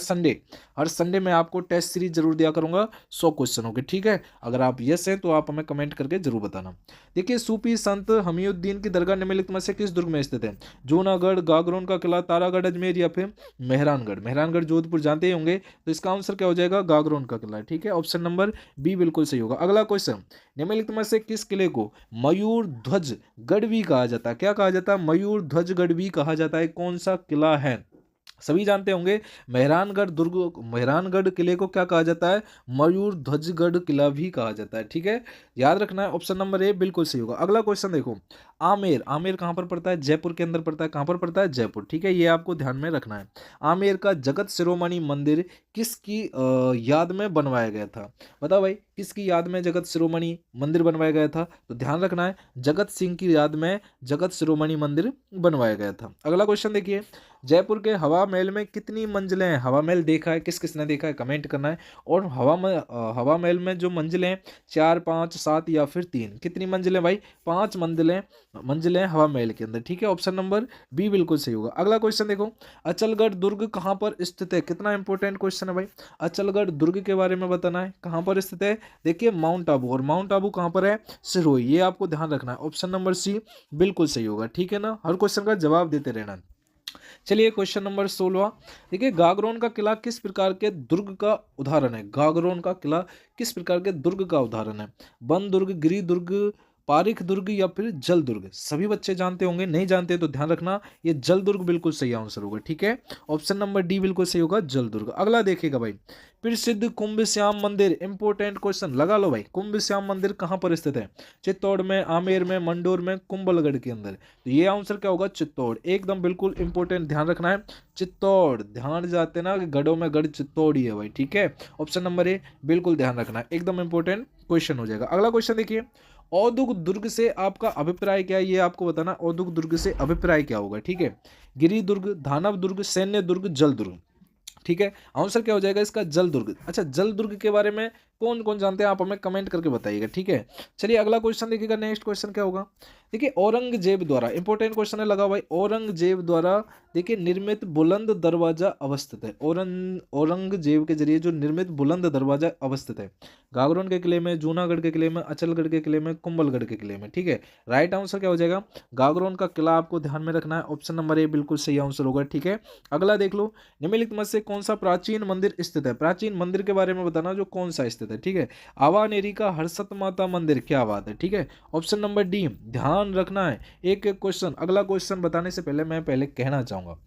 संडे मैं आपको टेस्ट सीरीज जरूर दिया करूंगा 100 क्वेश्चनों के, ठीक है। अगर आप यस हैं तो आप हमें कमेंट करके जरूर बताना। देखिए सूफी संत हमीउद्दीन की दरगाह निम्नलिखित में से किस दुर्ग में स्थित है? जूनागढ़, गागरोन का किला, तारागढ़ अजमेर, या फिर मेहरानगढ़। मेहरानगढ़ जोधपुर जानते ही होंगे, तो इसका आंसर क्या हो जाएगा? गागरोन का किला, ठीक है। ऑप्शन नंबर बी बिल्कुल सही होगा। अगला क्वेश्चन, निम्नलिखित में से किस किले को मयूर ध्वज गढ़ भी कहा जाता है? क्या कहा जाता है? मयूर ध्वज गढ़ भी कहा जाता है। कौन सा किला है? सभी जानते होंगे, मेहरानगढ़ किले को क्या कहा जाता है? मयूर ध्वजगढ़ किला भी कहा जाता है, ठीक है। याद रखना है, ऑप्शन नंबर ए बिल्कुल सही होगा। अगला क्वेश्चन देखो, आमेर, आमेर कहाँ पर पड़ता है? जयपुर के अंदर पड़ता है। कहाँ पर पड़ता है? जयपुर, ठीक है, ये आपको ध्यान में रखना है। आमेर का जगत शिरोमणि मंदिर किसकी याद में बनवाया गया था? बताओ भाई, किसकी याद में जगत शिरोमणि मंदिर बनवाया गया था? तो ध्यान रखना है, जगत सिंह की याद में जगत शिरोमणि मंदिर बनवाया गया था। अगला क्वेश्चन देखिए, जयपुर के हवा महल में कितनी मंजिलें हैं? हवा महल देखा है? किस किसने देखा है कमेंट करना है। और हवा महल में जो मंजिलें हैं, 4, 5, 7 या फिर 3, कितनी मंजिलें भाई? 5 मंजिलें, मंजिलें हवा महल के अंदर, ठीक है, ऑप्शन नंबर बी बिल्कुल सही होगा। अगला क्वेश्चन देखो, अचलगढ़ दुर्ग कहाँ पर स्थित है? कितना इंपॉर्टेंट क्वेश्चन है भाई, अचलगढ़ दुर्ग के बारे में बताना है, कहाँ पर स्थित है? देखिए माउंट आबू, और माउंट आबू कहाँ पर है? सिरोही, ये आपको ध्यान रखना है, ऑप्शन नंबर सी बिल्कुल सही होगा, ठीक है ना, हर क्वेश्चन का जवाब देते रहना। चलिए क्वेश्चन नंबर 16, देखिए गागरोन का किला किस प्रकार के दुर्ग का उदाहरण है? गागरोन का किला किस प्रकार के दुर्ग का उदाहरण है? वन दुर्ग, गिरि दुर्ग, पारिक दुर्ग या फिर जल दुर्ग? सभी बच्चे जानते होंगे, नहीं जानते तो ध्यान रखना, ये जल दुर्ग बिल्कुल सही आंसर होगा, ठीक है, ऑप्शन नंबर डी बिल्कुल सही होगा, जल दुर्ग। अगला देखिएगा भाई, प्रसिद्ध कुंभ श्याम मंदिर, इंपॉर्टेंट क्वेश्चन लगा लो भाई, कुंभ श्याम मंदिर कहाँ पर स्थित है? चित्तौड़ में, आमेर में, मंडोर में, कुंभलगढ़ के अंदर? तो ये आंसर क्या होगा? चित्तौड़, एकदम बिल्कुल इंपॉर्टेंट, ध्यान रखना है, चित्तौड़, ध्यान जाते ना कि गढ़ों में गढ़ चित्तौड़ ही है भाई, ठीक है, ऑप्शन नंबर ए बिल्कुल ध्यान रखना है, एकदम इंपॉर्टेंट क्वेश्चन हो जाएगा। अगला क्वेश्चन देखिए, औदुग दुर्ग से आपका अभिप्राय क्या है? ये आपको बताना, औदुग दुर्ग से अभिप्राय क्या होगा, ठीक है, गिरि दुर्ग, दानव दुर्ग, सैन्य दुर्ग, जल दुर्ग, ठीक है, आंसर क्या हो जाएगा इसका? जल दुर्ग। अच्छा, जल दुर्ग के बारे में कौन कौन जानते हैं आप हमें कमेंट करके बताइएगा, ठीक है। चलिए अगला क्वेश्चन देखिएगा, नेक्स्ट क्वेश्चन क्या होगा, देखिए औरंगजेब द्वारा, इंपॉर्टेंट क्वेश्चन है, लगा भाई, औरंगजेब द्वारा देखिए निर्मित बुलंद दरवाजा अवस्थित है, औरंगजेब के जरिए जो निर्मित बुलंद दरवाजा अवस्थित है, गागरोन के किले में, जूनागढ़ के किले में, अचलगढ़ के किले में, कुंभलगढ़ के किले में, ठीक है, राइट आंसर क्या हो जाएगा? गागरोन का किला आपको ध्यान में रखना है, ऑप्शन नंबर ए बिल्कुल सही आंसर होगा, ठीक है। अगला देख लो, निम्नलिखित में से कौन सा प्राचीन मंदिर स्थित है? प्राचीन मंदिर के बारे में बताना, जो कौन सा स्थित है, ठीक है, आवानेरी का हर्षत माता मंदिर, क्या बात है, ठीक है, ऑप्शन नंबर डी, ध्यान रखना है, एक एक क्वेश्चन। अगला क्वेश्चन बताने से पहले मैं पहले कहना चाहूंगा,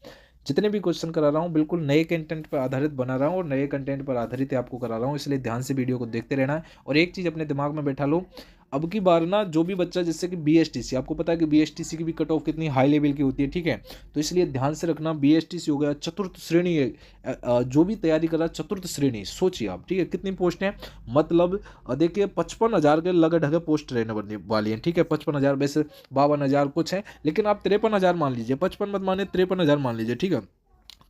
जितने भी क्वेश्चन करा रहा हूँ बिल्कुल नए कंटेंट पर आधारित बना रहा हूँ और नए कंटेंट पर आधारित ही आपको करा रहा हूँ, इसलिए ध्यान से वीडियो को देखते रहना है। और एक चीज़ अपने दिमाग में बैठा लो, अब की बार ना जो भी बच्चा, जैसे कि बीएसटीसी, आपको पता है कि बीएसटीसी की भी कट ऑफ कितनी हाई लेवल की होती है, ठीक है, तो इसलिए ध्यान से रखना, बीएसटीसी हो गया चतुर्थ श्रेणी, जो भी तैयारी कर रहा है चतुर्थ श्रेणी, सोचिए आप, ठीक है, कितनी पोस्ट हैं, मतलब देखिए 55,000 के लगे ढगे पोस्ट रहने वाली हैं, ठीक है, 55,000, वैसे 52,000 कुछ हैं, लेकिन आप 53,000 मान लीजिए, 55 मत मानिए, 53,000 मान लीजिए, ठीक है,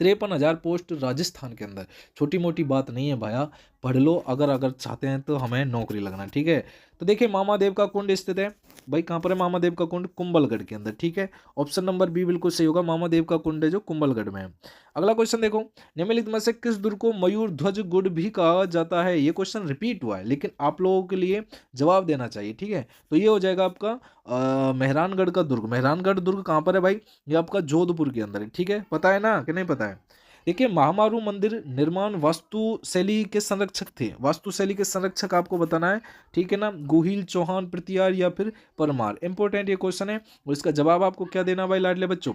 53,000 पोस्ट राजस्थान के अंदर, छोटी मोटी बात नहीं है भाया, पढ़ लो, अगर अगर चाहते हैं तो हमें नौकरी लगना, ठीक है। तो देखिए मामादेव का कुंड स्थित है भाई, कहाँ पर है मामादेव का कुंड? कुंभलगढ़ के अंदर, ठीक है, ऑप्शन नंबर बी बिल्कुल सही होगा, मामादेव का कुंड है जो कुंभलगढ़ में है। अगला क्वेश्चन देखो, निम्नलिखित में से किस दुर्ग को मयूर ध्वज गुड भी कहा जाता है? ये क्वेश्चन रिपीट हुआ है, लेकिन आप लोगों के लिए जवाब देना चाहिए, ठीक है, तो ये हो जाएगा आपका मेहरानगढ़ का दुर्ग। मेहरानगढ़ दुर्ग कहाँ पर है भाई? ये आपका जोधपुर के अंदर है, ठीक है, पता है ना कि नहीं पता है? देखिए महामारू मंदिर निर्माण वास्तुशैली के संरक्षक थे, वास्तुशैली के संरक्षक आपको बताना है, ठीक है ना, गोहिल, चौहान, पृथ्वीयार या फिर परमार, इंपॉर्टेंट ये क्वेश्चन है, और इसका जवाब आपको क्या देना भाई लाडले बच्चों?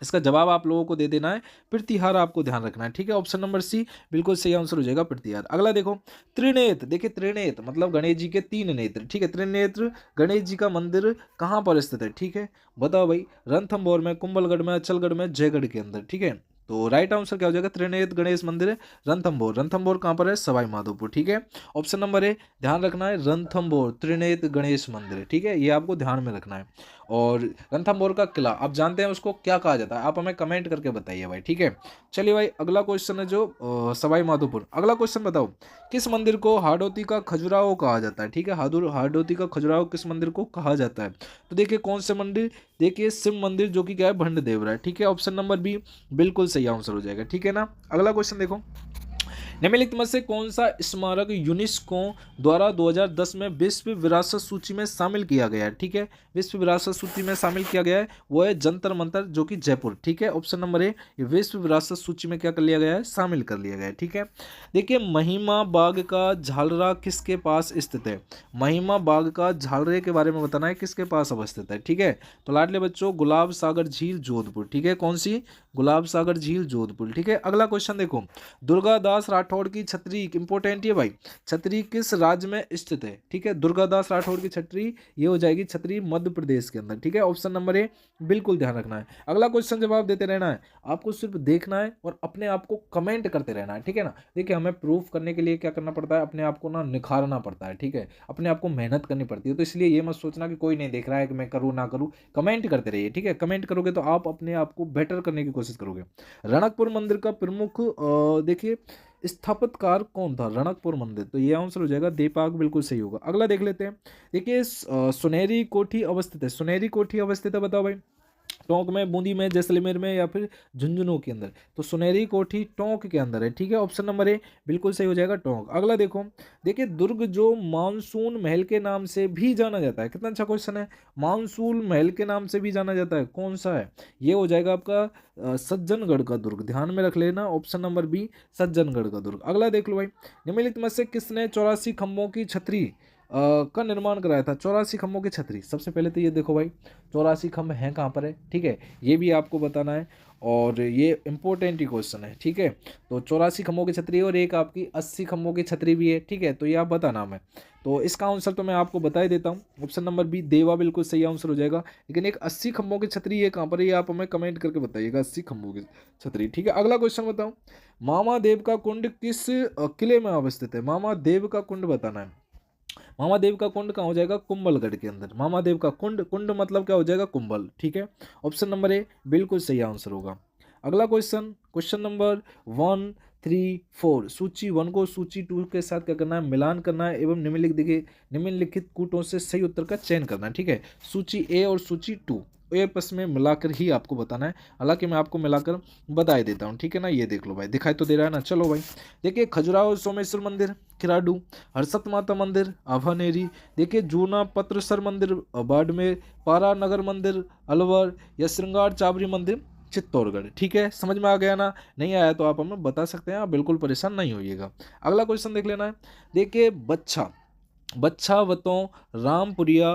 इसका जवाब आप लोगों को दे देना है प्रतिहार, आपको ध्यान रखना है, ठीक है, ऑप्शन नंबर सी बिल्कुल सही आंसर हो जाएगा, प्रतिहार। अगला देखो, त्रिनेत्र, देखिए त्रिनेत्र मतलब गणेश जी के 3 नेत्र, ठीक है, त्रिनेत्र गणेश जी का मंदिर कहाँ पर स्थित है, ठीक है, बताओ भाई, रणथंभौर में, कुंभलगढ़ में, अचलगढ़ में, जयगढ़ के अंदर, ठीक है, तो राइट आंसर क्या हो जाएगा? त्रिनेत्र गणेश मंदिर है रणथंभौर, रणथंभौर कहाँ पर है? सवाई माधोपुर, ठीक है, ऑप्शन नंबर ए ध्यान रखना है, रणथंभौर त्रिनेत्र गणेश मंदिर, ठीक है, ये आपको ध्यान में रखना है। और रणथंभौर का किला आप जानते हैं उसको क्या कहा जाता है? आप हमें कमेंट करके बताइए भाई, ठीक है। चलिए भाई अगला क्वेश्चन है जो सवाई माधोपुर। अगला क्वेश्चन बताओ, किस मंदिर को हाड़ौती का खजुराहो कहा जाता है? ठीक है, हाड़ौती का खजुराहो किस मंदिर को कहा जाता है? तो देखिए कौन से मंदिर, देखिए शिव मंदिर जो कि क्या है, भंड देवरा है, ठीक है, ऑप्शन नंबर बी बिल्कुल सही आंसर हो जाएगा, ठीक है ना। अगला क्वेश्चन देखो, निम्नलिखित में से कौन सा स्मारक यूनेस्को द्वारा 2010 में विश्व विरासत सूची में शामिल किया गया है? ठीक है, विश्व विरासत सूची में शामिल किया गया है, वो है जंतर मंतर जो कि जयपुर, ठीक है, ऑप्शन नंबर ए, ये विश्व विरासत सूची में क्या कर लिया गया है? शामिल कर लिया गया है, ठीक है। देखिए महिमा बाग का झालरा किसके पास स्थित है? महिमा बाग का झालरे के बारे में बताना है, किसके पास अवस्थित है, ठीक है, तो लाडले बच्चों गुलाब सागर झील जोधपुर, ठीक है, कौन सी? गुलाब सागर झील जोधपुर, ठीक है। अगला क्वेश्चन देखो, दुर्गादास राठौड़ की छतरी, इंपॉर्टेंट है भाई, छतरी किस राज्य में स्थित है? ठीक है, दुर्गादास राठौड़ की छतरी, ये हो जाएगी छतरी मध्य प्रदेश के अंदर। ठीक है, ऑप्शन नंबर ए बिल्कुल ध्यान रखना है। अगला क्वेश्चन जवाब देते रहना है, आपको सिर्फ देखना है और अपने आप को कमेंट करते रहना है। ठीक है ना, देखिए हमें प्रूफ करने के लिए क्या करना पड़ता है, अपने आप को ना निखारना पड़ता है। ठीक है, अपने आप को मेहनत करनी पड़ती है, तो इसलिए ये मत सोचना कि कोई नहीं देख रहा है कि मैं करूँ ना करूँ, कमेंट करते रहिए। ठीक है, कमेंट करोगे तो आप अपने आप को बेटर करने की कोशिश करोगे। रणकपुर मंदिर का प्रमुख देखिए स्थापतकार कौन था? रणकपुर मंदिर, तो ये आंसर हो जाएगा दीपाक, बिल्कुल सही होगा। अगला देख लेते हैं, देखिए सुनहरी कोठी अवस्थित है, सुनहरी कोठी अवस्थित है, बताओ भाई, टोंक में, बूंदी में, जैसलमेर में या फिर झुंझुनू के अंदर? तो सुनहरी कोठी टोंक के अंदर है। ठीक है, ऑप्शन नंबर ए बिल्कुल सही हो जाएगा, टोंक। अगला देखो, देखिए दुर्ग जो मानसून महल के नाम से भी जाना जाता है, कितना अच्छा क्वेश्चन है, मानसून महल के नाम से भी जाना जाता है, कौन सा है? ये हो जाएगा आपका सज्जनगढ़ का दुर्ग, ध्यान में रख लेना, ऑप्शन नंबर बी सज्जनगढ़ का दुर्ग। अगला देख लो भाई, निम्नलिखित में से किसने 84 खंभों की छतरी का निर्माण कराया था? 84 खंभों की छतरी, सबसे पहले तो ये देखो भाई 84 खंभ हैं कहाँ पर है? ठीक है, ये भी आपको बताना है और ये इंपॉर्टेंट ही क्वेश्चन है। ठीक है, तो 84 खंभों की छतरी और एक आपकी 80 खंभों की छतरी भी है। ठीक है, तो ये आप बताना हमें, तो इसका आंसर तो मैं आपको बता ही देता हूँ, ऑप्शन नंबर बी देवा बिल्कुल सही आंसर हो जाएगा। लेकिन एक 80 खंभों की छतरी ये कहाँ पर है, ये आप हमें कमेंट करके बताइएगा, 80 खंभों की छतरी। ठीक है, अगला क्वेश्चन बताऊँ, मामा देव का कुंड किस किले में अवस्थित है? मामा देव का कुंड बताना है। मामा देव का कुंड कहाँ हो जाएगा? कुंभलगढ़ के अंदर। मामा देव का कुंड, कुंड मतलब क्या हो जाएगा? कुंभल। ठीक है, ऑप्शन नंबर ए बिल्कुल सही आंसर होगा। अगला क्वेश्चन, क्वेश्चन नंबर 1, 3, 4, सूची 1 को सूची 2 के साथ क्या करना है? मिलान करना है एवं निम्नलिखित, देखिए निम्नलिखित कूटों से सही उत्तर का चयन करना है। ठीक है, सूची ए और सूची 2 आपस में मिलाकर ही आपको बताना है, हालांकि मैं आपको मिलाकर बता ही देता हूँ। ठीक है ना, ये देख लो भाई, दिखाई तो दे रहा है ना। चलो भाई, देखिए खजुराहो सोमेश्वर मंदिर किराडू, हर्षद माता मंदिर अभानेरी, देखिए जूना पत्रसर मंदिर बाड़मेर, पारा नगर मंदिर अलवर, या श्रृंगार चाबरी मंदिर चित्तौड़गढ़। ठीक है, समझ में आ गया ना? नहीं आया तो आप हमें बता सकते हैं, आप बिल्कुल परेशान नहीं होइएगा। अगला क्वेश्चन देख लेना है, देखिए बच्छा, बच्छावतों, रामपुरिया,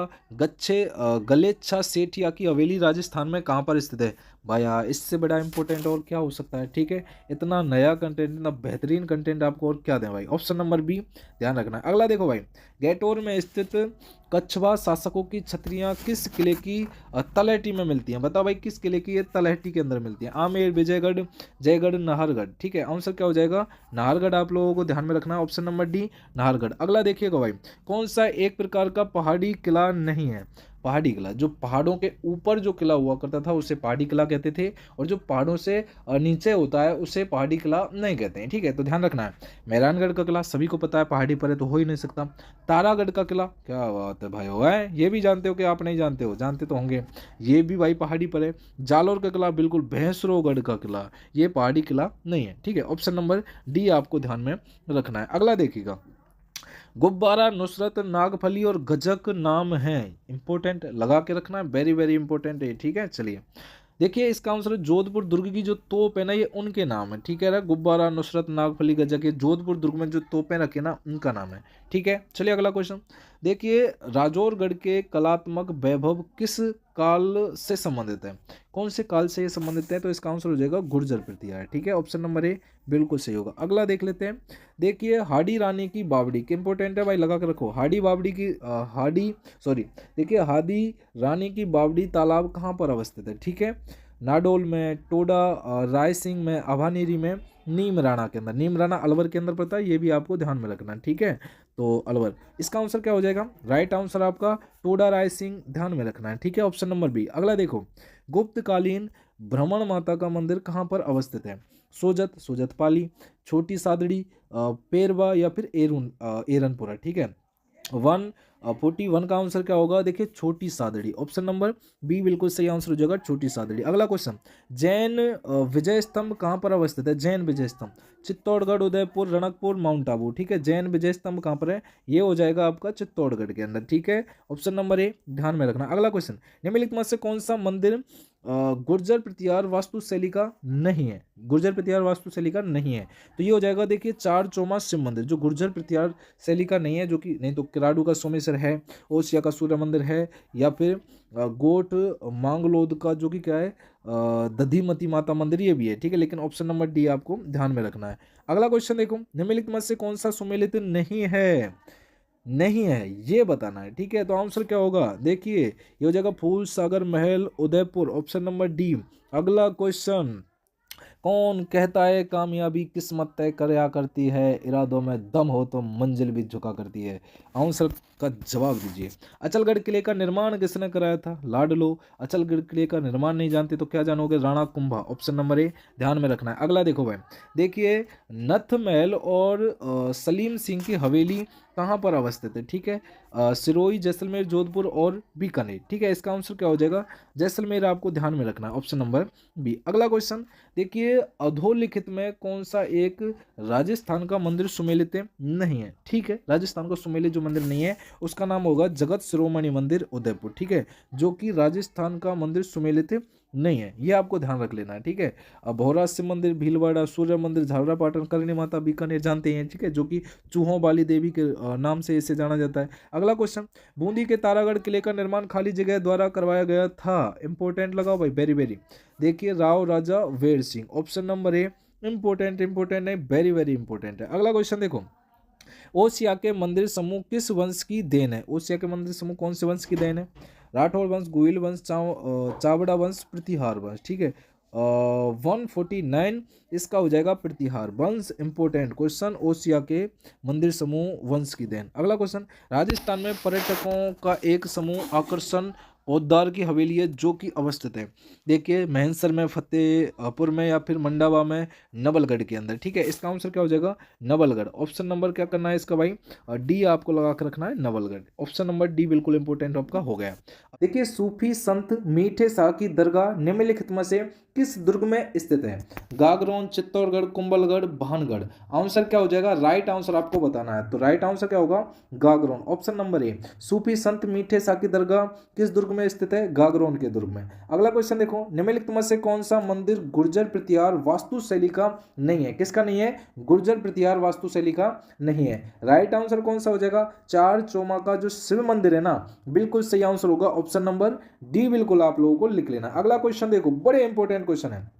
गलेच्छा सेठिया की हवेली राजस्थान में कहाँ पर स्थित है? भाया, इससे बड़ा इंपॉर्टेंट और क्या हो सकता है? ठीक है, इतना नया कंटेंट, इतना बेहतरीन कंटेंट आपको और क्या दें भाई, ऑप्शन नंबर बी ध्यान रखना है। अगला देखो भाई, गैटोर में स्थित कछवा शासकों की छतरियां किस किले की तलहटी में मिलती हैं? बताओ भाई, किस किले की ये तलहटी के अंदर मिलती हैं? आमेर, विजयगढ़, जयगढ़, नाहरगढ़। ठीक है, आंसर क्या हो जाएगा? नाहरगढ़, आप लोगों को ध्यान में रखना है, ऑप्शन नंबर डी नाहरगढ़। अगला देखिएगा भाई, कौन सा एक प्रकार का पहाड़ी किला नहीं है? पहाड़ी किला, जो पहाड़ों के ऊपर जो किला हुआ करता था उसे पहाड़ी किला कहते थे, और जो पहाड़ों से नीचे होता है उसे पहाड़ी किला नहीं कहते हैं। ठीक है, तो ध्यान रखना है। मेहरानगढ़ का किला सभी को पता है, पहाड़ी पर है तो हो ही नहीं सकता। तारागढ़ का किला, क्या बात है भाई, हुआ है, ये भी जानते हो कि आप नहीं जानते हो? जानते तो होंगे, ये भी भाई पहाड़ी पर है। जालोर का किला, बिल्कुल भैंसरोगढ़ का किला, ये पहाड़ी किला नहीं है। ठीक है, ऑप्शन नंबर डी आपको ध्यान में रखना है। अगला देखिएगा, गुब्बारा, नुसरत, नागफली और गजक नाम है, इंपॉर्टेंट लगा के रखना है, वेरी वेरी इंपॉर्टेंट है। ठीक है, चलिए देखिए इसका आंसर है जोधपुर दुर्ग की जो तोप है ना, ये उनके नाम है। ठीक है ना, गुब्बारा, नुसरत, नागफली, गजक, ये जोधपुर दुर्ग में जो तोपें रखे ना उनका नाम है। ठीक है, चलिए अगला क्वेश्चन, देखिए राजौरगढ़ के कलात्मक वैभव किस काल से संबंधित है? कौन से काल से ये संबंधित है? तो इसका आंसर हो जाएगा गुर्जर प्रतिहार। ठीक है, ऑप्शन नंबर ए बिल्कुल सही होगा। अगला देख लेते हैं, देखिए हाडी रानी की बावड़ी, के इंपॉर्टेंट है भाई, लगा के रखो, हाडी बावड़ी की देखिए हादी रानी की बावड़ी तालाब कहाँ पर अवस्थित है? ठीक है, नाडोल में, टोडा, रायसिंग में, अभानेरी में, नीमराणा के अंदर। नीमराणा अलवर के अंदर पड़ता है, ये भी आपको ध्यान में रखना है। ठीक है, तो अलवर, इसका आंसर क्या हो जाएगा? राइट आंसर आपका टोडा रायसिंग, ध्यान में रखना है। ठीक है, ऑप्शन नंबर बी। अगला देखो, गुप्तकालीन भ्रमण माता का मंदिर कहाँ पर अवस्थित है? सोजत, सोजतपाली, छोटी सादड़ी, पेरवा या फिर एरनपुरा। ठीक है, 141 का आंसर क्या होगा? देखिए छोटी सादड़ी, ऑप्शन नंबर बी बिल्कुल सही आंसर हो जाएगा, छोटी सादड़ी। अगला क्वेश्चन, जैन विजय स्तंभ कहाँ पर अवस्थित है? जैन विजय स्तंभ चित्तौड़गढ़, उदयपुर, रणकपुर, माउंट आबू। ठीक है, जैन विजय स्तंभ कहाँ पर है? ये हो जाएगा आपका चित्तौड़गढ़ के अंदर। ठीक है, ऑप्शन नंबर ए ध्यान में रखना। अगला क्वेश्चन, निम्नलिखित में से कौन सा मंदिर गुर्जर प्रतिहार वास्तुशैली का नहीं है? गुर्जर प्रतिहार वास्तुशैली का नहीं है, तो ये हो जाएगा देखिए चार चौमा शिव मंदिर, जो गुर्जर प्रतिहार शैली का नहीं है, जो कि नहीं तो किराडू का सोमेश्वर है, ओसिया का सूर्य मंदिर है, या फिर गोट मांगलोद का जो कि क्या है दधिमती माता मंदिर, ये भी है, ठीक है, लेकिन ऑप्शन नंबर डी आपको ध्यान में रखना है। अगला क्वेश्चन देखो, निम्नलिखित में से कौन सा सुमेलित नहीं है, नहीं है ये बताना है, ठीक है। तो आंसर क्या होगा, देखिए ये हो जाएगा फूल सागर महल उदयपुर, ऑप्शन नंबर डी। अगला क्वेश्चन, कौन कहता है कामयाबी किस्मत तय करया करती है, इरादों में दम हो तो मंजिल भी झुका करती है। आंसर का जवाब दीजिए। अचलगढ़ किले का निर्माण किसने कराया था, लाडलो। अचलगढ़ किले का निर्माण नहीं जानते तो क्या जानोगे, Rana Kumbha, option number A ध्यान में रखना है। अगला देखो भाई, देखिए नथ महल और सलीम सिंह की हवेली कहाँ पर अवस्थित है, ठीक है, सिरोही, जैसलमेर, जोधपुर और बीकानेर, ठीक है। इसका आंसर क्या हो जाएगा, जैसलमेर आपको ध्यान में रखना है, ऑप्शन नंबर बी। अगला क्वेश्चन देखिए, अधोलिखित में कौन सा एक राजस्थान का मंदिर सुमेलित नहीं है, ठीक है, राजस्थान का सुमेलित जो मंदिर नहीं है उसका नाम होगा जगत शिरोमणि मंदिर उदयपुर, ठीक है, जो कि राजस्थान का मंदिर सुमेलित नहीं है, ये आपको ध्यान रख लेना है, ठीक है। अब भौरा शिव मंदिर, भीलवाड़ा सूर्य मंदिर, झालरा पाटन, करणी माता बीकानेर जानते हैं, ठीक है, जो कि चूहों वाली देवी के नाम से इसे जाना जाता है। अगला क्वेश्चन, बूंदी के तारागढ़ किले का निर्माण खाली जगह द्वारा करवाया गया था, इंपोर्टेंट लगाओ भाई, वेरी वेरी। देखिए Rao Raja Ver Singh, option number A. Important important है, वेरी वेरी इंपोर्टेंट है। अगला क्वेश्चन देखो, ओसिया के मंदिर समूह किस वंश की देन है, ओसिया के मंदिर समूह कौन से वंश की देन है, राठौर वंश, गोयल वंश, चावड़ा वंश, प्रतिहार वंश, ठीक है। 149 इसका हो जाएगा प्रतिहार वंश, इंपोर्टेंट क्वेश्चन, ओसिया के मंदिर समूह वंश की देन। अगला क्वेश्चन, राजस्थान में पर्यटकों का एक समूह आकर्षण औद्दार की हवेली है जो कि अवस्थित है, देखिए महेंसर में, फतेहपुर में, या फिर मंडावा में, नवलगढ़ के अंदर, ठीक है। इसका आंसर क्या हो जाएगा, नवलगढ़, ऑप्शन नंबर क्या करना है इसका भाई, डी आपको लगा कर रखना है, नवलगढ़, ऑप्शन नंबर डी बिल्कुल इंपोर्टेंट आपका हो गया। देखिए सूफी संत मीठे शाह की दरगाह निम्नलिखित में से किस दुर्ग में स्थित है, गागरोन, चित्तौड़गढ़, कुंभलगढ़, भानगढ़। आंसर क्या हो जाएगा, राइट आंसर आपको बताना है, तो राइट आंसर क्या होगा, गागरोन, ऑप्शन नंबर ए। सूफी संत मीठे शाह की दरगाह किस दुर्ग में स्थित है, गागरोन के दुर्ग में। अगला क्वेश्चन देखो, निम्नलिखित में से कौन सा मंदिर गुर्जर प्रतिहार वास्तुशैली का नहीं है, किसका नहीं है, गुर्जर प्रतिहार वास्तुशैली का नहीं है। राइट आंसर कौन सा हो जाएगा, चार चौमा का जो शिव मंदिर है ना, बिल्कुल सही आंसर होगा, ऑप्शन नंबर डी बिल्कुल आप लोगों को लिख लेना। अगला क्वेश्चन देखो, बड़े इंपॉर्टेंट क्वेश्चन है,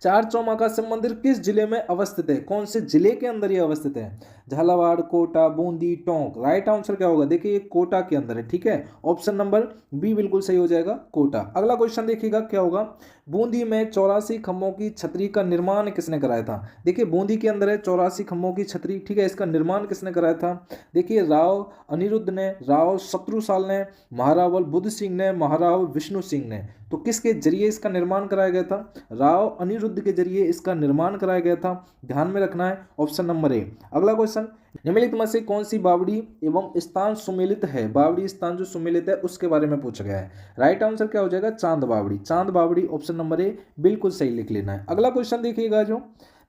चार चौमा का शिव मंदिर किस जिले में अवस्थित है, कौन से जिले के अंदर ये अवस्थित है, झालावाड़, कोटा, बूंदी, टोंक। राइट आंसर क्या होगा, देखिए ये कोटा के अंदर है, ठीक है, ऑप्शन नंबर बी बिल्कुल सही हो जाएगा, कोटा। अगला क्वेश्चन देखिएगा क्या होगा, बूंदी में 84 खंभों की छतरी का निर्माण किसने कराया था, देखिए बूंदी के अंदर है 84 खंभों की छतरी, ठीक है, इसका निर्माण किसने कराया था, देखिए राव अनिरुद्ध ने, राव शत्रुसाल ने, महारावल बुद्ध सिंह ने, महाराव विष्णु सिंह ने। तो किसके जरिए इसका निर्माण कराया गया था, राव अनिरुद्ध के जरिए इसका निर्माण कराया गया था, ध्यान में रखना है, ऑप्शन नंबर ए। अगला क्वेश्चन, निम्नलिखित में से कौन सी बावड़ी एवं स्थान सुमेलित है, बावड़ी स्थान जो सुमेलित है उसके बारे में पूछा गया है। राइट आंसर क्या हो जाएगा, चांद बावड़ी, चांद बावड़ी, ऑप्शन नंबर ए बिल्कुल सही लिख लेना है। अगला क्वेश्चन देखिएगा जो,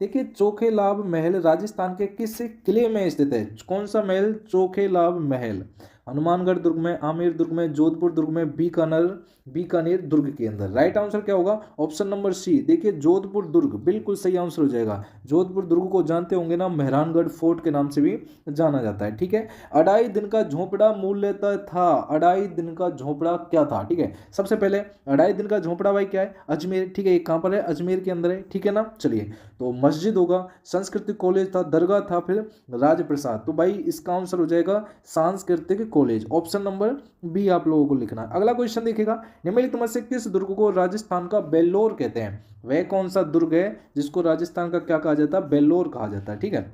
देखिए चोखेलाभ महल राजस्थान के किस किले में स्थित है, कौन सा महल, चोखेलाभ महल, हनुमानगढ़ दुर्ग में, आमेर दुर्ग में, जोधपुर दुर्ग में, बीकानेर दुर्ग के अंदर। राइट आंसर क्या होगा, ऑप्शन नंबर सी, देखिए जोधपुर दुर्ग, बिल्कुल सही आंसर हो जाएगा। जोधपुर दुर्ग को जानते होंगे ना, मेहरानगढ़ फोर्ट के नाम से भी जाना जाता है, ठीक है। अढ़ाई दिन का झोपड़ा मूल्यतः था, अढ़ाई दिन का झोपड़ा क्या था, ठीक है। सबसे पहले अढ़ाई दिन का झोपड़ा भाई क्या है, अजमेर, ठीक है, ये कहाँ पर है, अजमेर के अंदर है, ठीक है ना। चलिए, तो मस्जिद होगा, संस्कृतिक कॉलेज था, दरगाह था, फिर राजप्रसाद। तो भाई इसका आंसर हो जाएगा सांस्कृतिक कॉलेज, ऑप्शन नंबर बी आप लोगों को लिखना है। अगला क्वेश्चन देखिएगा, निम्नलिखित में से किस दुर्ग को राजस्थान का बेल्लोर कहते हैं, वह कौन सा दुर्ग है जिसको राजस्थान का क्या कहा जाता है, बेल्लोर कहा जाता है, ठीक है।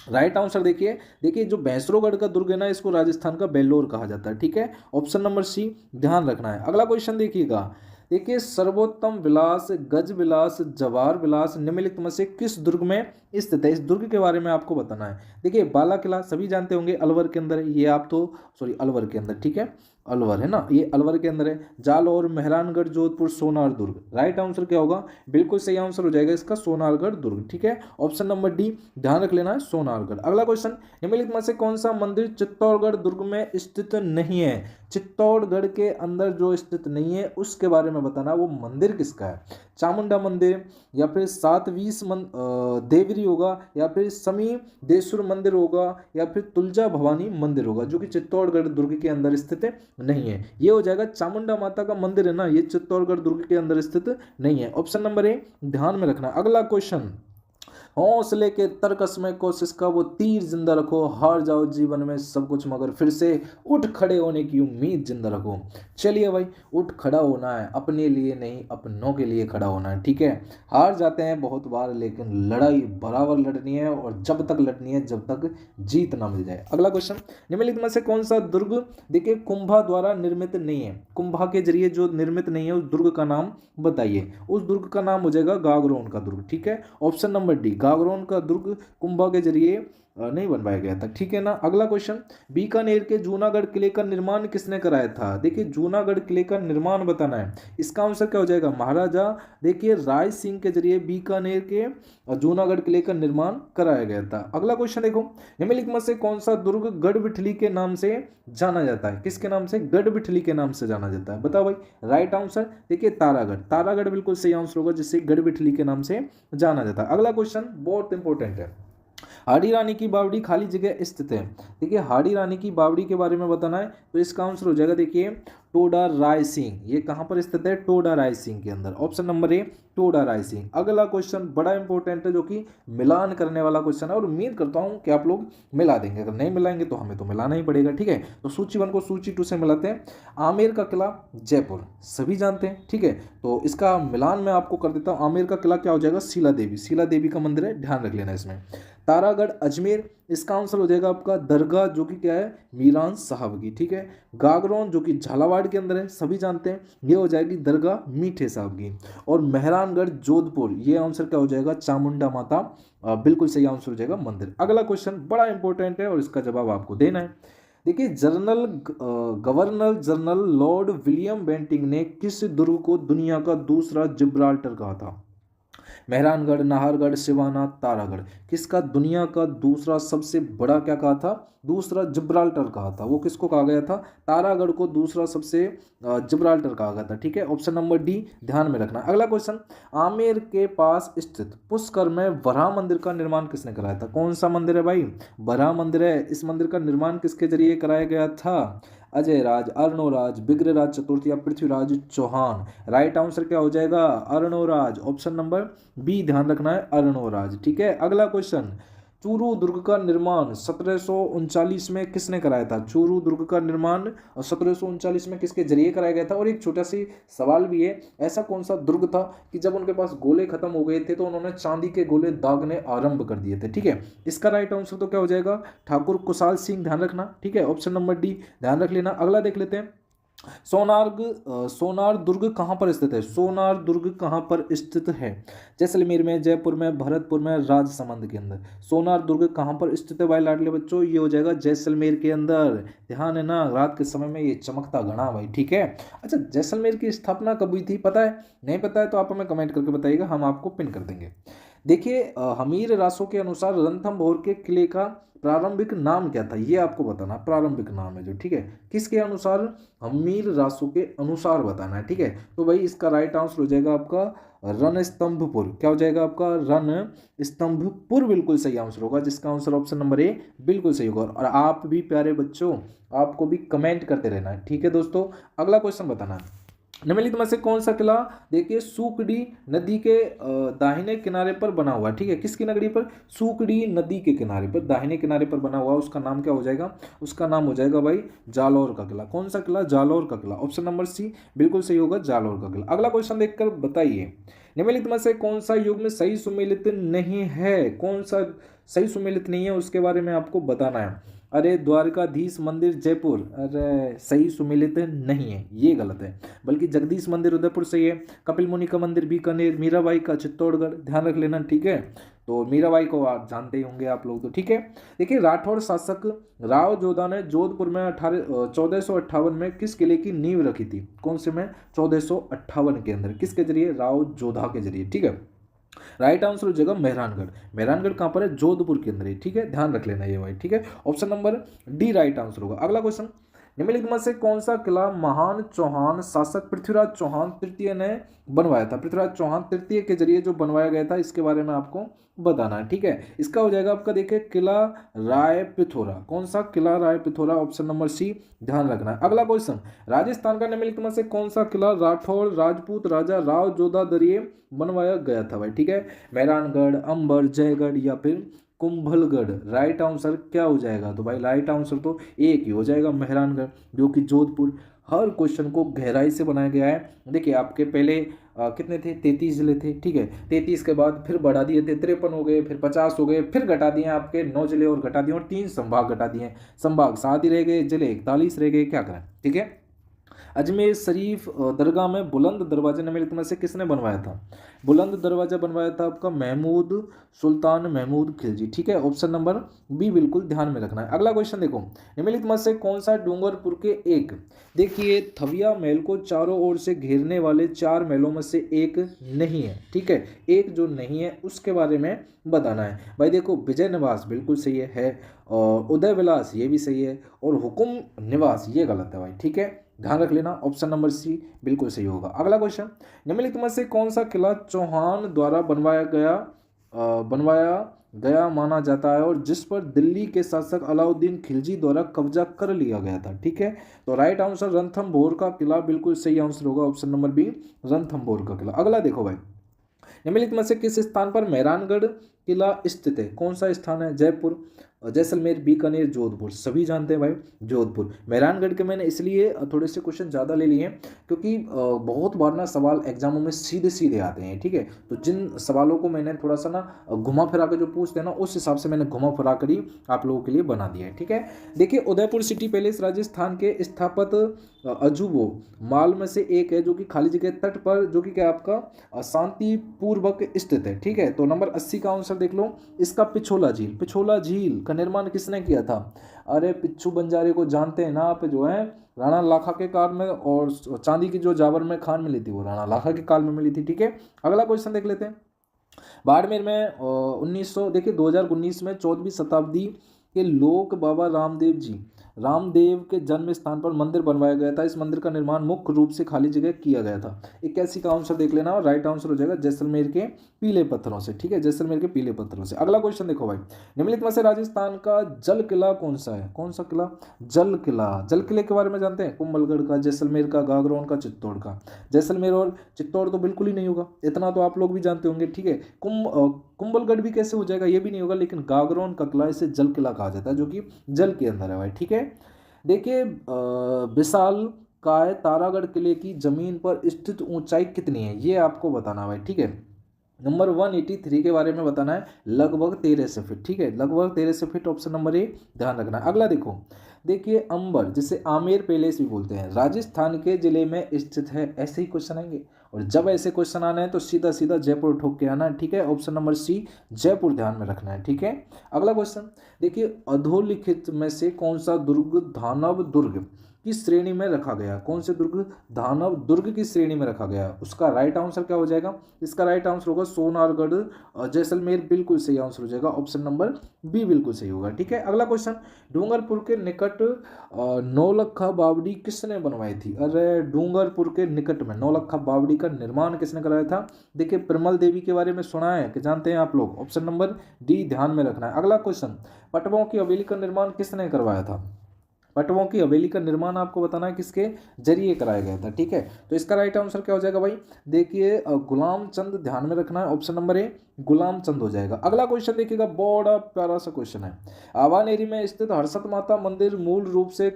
राइट आंसर देखिए, देखिए जो भैंसरोगढ़ का दुर्ग है ना, इसको राजस्थान का बेल्लोर कहा जाता है, ठीक है, ऑप्शन नंबर सी ध्यान रखना है। अगला क्वेश्चन देखिएगा, देखिए सर्वोत्तम विलास, गज विलास, जवार विलास निम्नलिखित में से किस दुर्ग में स्थित है, इस दुर्ग के बारे में आपको बताना है। देखिए बाला किला सभी जानते होंगे, अलवर के अंदर है, ये आप तो सॉरी अलवर के अंदर, ठीक है, अलवर है ना, ये अलवर के अंदर है। जालौर, मेहरानगढ़, जोधपुर, सोनार दुर्ग। राइट आंसर क्या होगा, बिल्कुल सही आंसर हो जाएगा इसका सोनारगढ़ दुर्ग, ठीक है, ऑप्शन नंबर डी ध्यान रख लेना है, सोनारगढ़। अगला क्वेश्चन, निम्नलिखित में से कौन सा मंदिर चित्तौड़गढ़ दुर्ग में स्थित नहीं है, चित्तौड़गढ़ के अंदर जो स्थित नहीं है उसके बारे में बताना, वो मंदिर किसका है, चामुंडा मंदिर, या फिर सातवीस देवरी होगा, या फिर समी देशुर मंदिर होगा, या फिर तुलजा भवानी मंदिर होगा, जो कि चित्तौड़गढ़ दुर्ग के अंदर स्थित नहीं है। ये हो जाएगा चामुंडा माता का मंदिर है ना, ये चित्तौड़गढ़ दुर्ग के अंदर स्थित नहीं है। ऑप्शन नंबर ए ध्यान में रखना। अगला क्वेश्चन, हौसले के तरकस में कोशिश का वो तीर जिंदा रखो, हार जाओ जीवन में सब कुछ मगर फिर से उठ खड़े होने की उम्मीद जिंदा रखो। चलिए भाई, उठ खड़ा होना है, अपने लिए नहीं अपनों के लिए खड़ा होना है, ठीक है। हार जाते हैं बहुत बार, लेकिन लड़ाई बराबर लड़नी है, और जब तक लड़नी है जब तक जीत ना मिल जाए। अगला क्वेश्चन, निम्नलिखित में से कौन सा दुर्ग देखिए कुंभा द्वारा निर्मित नहीं है, कुंभा के जरिए जो निर्मित नहीं है उस दुर्ग का नाम बताइए। उस दुर्ग का नाम हो जाएगा गागरोन का दुर्ग, ठीक है। ऑप्शन नंबर डी, गागरोन का दुर्ग कुंभा के जरिए नहीं बनवाया गया था, ठीक है ना। अगला क्वेश्चन, बीकानेर के जूनागढ़ किले का निर्माण किसने कराया था। देखिए जूनागढ़ किले का निर्माण बताना है, इसका आंसर क्या हो जाएगा, महाराजा देखिए राय सिंह के जरिए बीकानेर के जूनागढ़ किले का निर्माण कराया गया था। अगला क्वेश्चन देखो, निम्नलिखित में से कौन सा दुर्ग गढ़बिठली के नाम से जाना जाता है, किसके नाम से, गढ़बिठली के नाम से जाना जाता है, बताओ भाई। राइट आंसर देखिए तारागढ़, तारागढ़ बिल्कुल सही आंसर होगा, जिससे गढ़बिठली के नाम से जाना जाता है। अगला क्वेश्चन बहुत इंपॉर्टेंट है, हाड़ी रानी की बावड़ी खाली जगह स्थित है। देखिए हाड़ी रानी की बावड़ी के बारे में बताना है, तो इसका आंसर हो जाएगा देखिए टोडा राय सिंह। ये कहां पर स्थित है, टोडा राय सिंह के अंदर। ऑप्शन नंबर ए टोडा राय सिंह। अगला क्वेश्चन बड़ा इंपॉर्टेंट है, जो कि मिलान करने वाला क्वेश्चन है, और उम्मीद करता हूं कि आप लोग मिला देंगे। अगर नहीं मिलाएंगे तो हमें तो मिलाना ही पड़ेगा, ठीक है। तो सूची 1 को सूची 2 से मिलाते हैं। आमेर का किला जयपुर सभी जानते हैं, ठीक है। तो इसका मिलान मैं आपको कर देता हूँ। आमेर का किला क्या हो जाएगा, शीला देवी, शीला देवी का मंदिर है, ध्यान रख लेना इसमें। तारागढ़ अजमेर, इसका आंसर हो जाएगा आपका दरगाह, जो कि क्या है, मीरान साहब की, ठीक है। गागरोन जो कि झालावाड़ के अंदर है, सभी जानते हैं, ये हो जाएगी दरगाह मीठे साहब की। और मेहरानगढ़ जोधपुर, ये आंसर क्या हो जाएगा, चामुंडा माता, बिल्कुल सही आंसर हो जाएगा मंदिर। अगला क्वेश्चन बड़ा इंपॉर्टेंट है और इसका जवाब आपको देना है। देखिए governor general Lord William Bentinck ने किस दुर्ग को दुनिया का दूसरा जिब्राल्टर कहा था। मेहरानगढ़, नाहरगढ़, सिवाना, तारागढ़, किसका दुनिया का दूसरा सबसे बड़ा क्या कहा था, दूसरा जिब्राल्टर कहा था। वो किसको कहा गया था, तारागढ़ को दूसरा सबसे जिब्राल्टर कहा गया था, ठीक है। ऑप्शन नंबर डी ध्यान में रखना। अगला क्वेश्चन, आमेर के पास स्थित पुष्कर में वराह मंदिर का निर्माण किसने कराया था। कौन सा मंदिर है भाई, वराह मंदिर है। इस मंदिर का निर्माण किसके जरिए कराया गया था, अजय राज, अर्णोराज, बिग्रराज चतुर्थ या पृथ्वीराज चौहान। राइट आंसर क्या हो जाएगा, अर्णोराज। ऑप्शन नंबर बी ध्यान रखना है, अर्णोराज, ठीक है। अगला क्वेश्चन, चूरू दुर्ग का निर्माण 1739 में किसने कराया था। चूरू दुर्ग का निर्माण 1739 में किसके जरिए कराया गया था। और एक छोटा सी सवाल भी है, ऐसा कौन सा दुर्ग था कि जब उनके पास गोले खत्म हो गए थे तो उन्होंने चांदी के गोले दागने आरंभ कर दिए थे, ठीक है। इसका राइट आंसर तो क्या हो जाएगा, ठाकुर कुशाल सिंह, ध्यान रखना, ठीक है। ऑप्शन नंबर डी ध्यान रख लेना। अगला देख लेते हैं, सोनार दुर्ग कहाँ पर स्थित है। सोनार दुर्ग कहाँ पर स्थित है, जैसलमेर में, जयपुर में, भरतपुर में, राजसमंद के अंदर। सोनार दुर्ग कहाँ पर स्थित है भाई लाडले बच्चों, ये हो जाएगा जैसलमेर के अंदर। ध्यान है ना, रात के समय में ये चमकता घना भाई, ठीक है। अच्छा, जैसलमेर की स्थापना कब हुई थी पता है, नहीं पता है तो आप हमें कमेंट करके बताइएगा, हम आपको पिन कर देंगे। देखिए हमीर रासों के अनुसार रणथंभौर के किले का प्रारंभिक नाम क्या था, ये आपको बताना, प्रारंभिक नाम है जो, ठीक है। किसके अनुसार, हमीर रासों के अनुसार बताना है, ठीक है। तो भाई इसका राइट आंसर हो जाएगा आपका रणस्तंभपुर। क्या हो जाएगा आपका, रणस्तंभपुर बिल्कुल सही आंसर होगा, जिसका आंसर ऑप्शन नंबर ए बिल्कुल सही होगा। और आप भी प्यारे बच्चों, आपको भी कमेंट करते रहना है, ठीक है दोस्तों। अगला क्वेश्चन बताना है, निम्नलिखित में से कौन सा किला देखिए सूकड़ी नदी के दाहिने किनारे पर बना हुआ है, ठीक है। किसकी नगरी पर, सूकड़ी नदी के किनारे पर, दाहिने किनारे पर बना हुआ, उसका नाम क्या हो जाएगा, उसका नाम हो जाएगा भाई जालौर का किला। कौन सा किला, जालौर का किला। ऑप्शन नंबर सी बिल्कुल सही होगा, जालौर का किला। अगला क्वेश्चन देखकर बताइए, निम्नलिखित में से कौन सा युग में सही सुमेलित नहीं है, कौन सा सही सुमेलित नहीं है उसके बारे में आपको बताना है। अरे द्वारकाधीश मंदिर जयपुर, अरे सही सुमेलित नहीं है, ये गलत है, बल्कि जगदीश मंदिर उदयपुर सही है। कपिल मुनि का मंदिर बीकानेर, मीराबाई का चित्तौड़गढ़, ध्यान रख लेना, ठीक है। तो मीराबाई को आप जानते ही होंगे आप लोग तो, ठीक है। देखिए राठौर शासक राव जोधा ने जोधपुर में 1458 में किस किले की नींव रखी थी, कौन से में, 1458 के अंदर, किसके जरिए, राव जोधा के जरिए, ठीक है। राइट आंसर हो जाएगा मेहरानगढ़। मेहरानगढ़ कहां पर है, जोधपुर के अंदर है, ठीक है, ध्यान रख लेना ये भाई, ठीक है। Option number D right answer होगा। अगला क्वेश्चन, निम्नलिखित में से कौन सा किला महान चौहान शासक पृथ्वीराज चौहान तृतीय ने बनवाया था? पृथ्वीराज चौहान तृतीय के जरिए जो बनवाया गया था, इसके बारे में आपको बताना है, ठीक है। इसका हो जाएगा आपका, देखिए, किला राय पिथौरा। कौन सा? किला Rai Pithora, option number C ध्यान रखना है। अगला क्वेश्चन, राजस्थान का निम्नलिखित में से कौन सा किला राठौड़ राजपूत राजा राव जोधा दरिये बनवाया गया था भाई? ठीक है, मेहरानगढ़, अंबर, जयगढ़ या फिर कुंभलगढ़। राइट आंसर क्या हो जाएगा? तो भाई राइट आंसर तो एक ही हो जाएगा, मेहरानगढ़, जो कि जोधपुर। हर क्वेश्चन को गहराई से बनाया गया है। देखिए, आपके पहले कितने थे? 33 जिले थे, ठीक है। 33 के बाद फिर बढ़ा दिए थे, 53 हो गए, फिर 50 हो गए, फिर घटा दिए आपके 9 जिले और घटा दिए, और 3 संभाग घटा दिए। संभाग 7 ही रह गए, जिले 41 रह गए, क्या करें, ठीक है। अजमेर शरीफ दरगाह में बुलंद दरवाजा निम्नलिखित में से किसने बनवाया था? बुलंद दरवाजा बनवाया था आपका महमूद सुल्तान महमूद खिलजी, ठीक है। ऑप्शन नंबर बी बिल्कुल ध्यान में रखना है। अगला क्वेश्चन देखो, निम्नलिखित में से कौन सा डूंगरपुर के एक, देखिए, थविया महल को चारों ओर से घेरने वाले 4 महलों में से एक नहीं है, ठीक है। एक जो नहीं है उसके बारे में बताना है भाई। देखो, विजय निवास बिल्कुल सही है, और उदय विलास ये भी सही है, और हुकुम निवास ये गलत है भाई, ठीक है। ध्यान रख लेना, ऑप्शन नंबर सी बिल्कुल सही होगा। अगला क्वेश्चन, निम्नलिखित में से कौन सा किला चौहान द्वारा बनवाया गया माना जाता है, और जिस पर दिल्ली के शासक अलाउद्दीन खिलजी द्वारा कब्जा कर लिया गया था? ठीक है, तो राइट आंसर रणथंभौर का किला बिल्कुल सही आंसर होगा, ऑप्शन नंबर बी रणथंभौर का किला। अगला देखो भाई, निम्नलिखित में से किस स्थान पर मेहरानगढ़ किला स्थित है? कौन सा स्थान है? जयपुर, जैसलमेर, बीकानेर, जोधपुर। सभी जानते हैं भाई जोधपुर। मेहरानगढ़ के मैंने इसलिए थोड़े से क्वेश्चन ज़्यादा ले लिए हैं, क्योंकि बहुत बार ना सवाल एग्जामों में सीधे सीधे आते हैं, ठीक है। तो जिन सवालों को मैंने थोड़ा सा ना घुमा फिरा कर जो पूछते हैं ना, उस हिसाब से मैंने घुमा फिरा कर ही आप लोगों के लिए बना दिया है, ठीक है। देखिए, उदयपुर सिटी पैलेस राजस्थान के स्थापत अजूबो माल में से एक है, जो कि खाली जगह तट पर, जो कि क्या आपका शांति पूर्वक स्थित है, ठीक है। तो नंबर 80 का आंसर देख लो, इसका पिछोला झील। पिछोला झील का निर्माण किसने किया था? अरे पिच्छू बंजारे को जानते हैं ना आप, जो है राणा लाखा के काल में, और चांदी की जो जाबर में खान मिली थी वो राणा लाखा के काल में मिली थी, ठीक है। अगला क्वेश्चन देख लेते हैं। बाड़मेर में 1900, देखिए 2019 में 14वीं शताब्दी के लोक बाबा रामदेव के जन्म स्थान पर मंदिर बनवाया गया था। इस मंदिर का निर्माण मुख्य रूप से खाली जगह किया गया था। 81 का आंसर देख लेना, और राइट आंसर हो जाएगा जैसलमेर के पीले पत्थरों से, ठीक है, जैसलमेर के पीले पत्थरों से। अगला क्वेश्चन देखो भाई, निम्नलिखित में से राजस्थान का जल किला कौन सा है? कौन सा किला? जल किला। जल किले के बारे में जानते हैं? कुंभलगढ़ का, जैसलमेर का, गागरोन का, चित्तौड़ का। जैसलमेर और चित्तौड़ तो बिल्कुल ही नहीं होगा, इतना तो आप लोग भी जानते होंगे, ठीक है। कुंभलगढ़ भी कैसे हो जाएगा, ये भी नहीं होगा, लेकिन गागरोन का किला इसे जल किला कहा जाता है, जो कि जल के अंदर है भाई, ठीक है। देखिए, विशाल काय तारागढ़ किले की जमीन पर स्थित ऊंचाई कितनी है, ये आपको बताना भाई, ठीक है। नंबर 183 के बारे में बताना है, लगभग 1300 फीट, ठीक है, लगभग 1300 फीट, ऑप्शन नंबर ए ध्यान रखना है। अगला देखो, देखिए, अंबर, जिसे आमेर पैलेस भी बोलते हैं, राजस्थान के जिले में स्थित है। ऐसे ही क्वेश्चन आएंगे, और जब ऐसे क्वेश्चन आने हैं तो सीधा सीधा जयपुर ठोक के आना है, ठीक है। ऑप्शन नंबर सी जयपुर ध्यान में रखना है, ठीक है। अगला क्वेश्चन देखिए, अधोलिखित में से कौन सा दुर्ग दानव दुर्ग की श्रेणी में रखा गया? कौन से दुर्ग दानव दुर्ग की श्रेणी में रखा गया? उसका राइट आंसर क्या हो जाएगा? इसका राइट आंसर होगा सोनारगढ़ जैसलमेर, बिल्कुल सही आंसर हो जाएगा, ऑप्शन नंबर बी बिल्कुल सही होगा, ठीक है। अगला क्वेश्चन, डूंगरपुर के निकट नौलखा बावड़ी किसने बनवाई थी? अरे डूंगरपुर के निकट में नौलखा बावड़ी का निर्माण किसने कराया था? देखिए, प्रमल देवी के बारे में सुना है कि जानते हैं आप लोग? ऑप्शन नंबर डी ध्यान में रखना है। अगला क्वेश्चन, पटवों की हवेली का निर्माण किसने करवाया था? पटवों की हवेली का निर्माण आपको बताना है किसके जरिए कराया गया था, ठीक है। तो इसका राइट आंसर क्या हो जाएगा भाई? देखिए, गुलाम चंद ध्यान में रखना है, ऑप्शन नंबर ए गुलाम चंद हो जाएगा। अगला क्वेश्चन देखिएगा, बड़ा प्यारा सा क्वेश्चन है। आवानेरी में स्थित हर्षद माता मंदिर मूल रूप से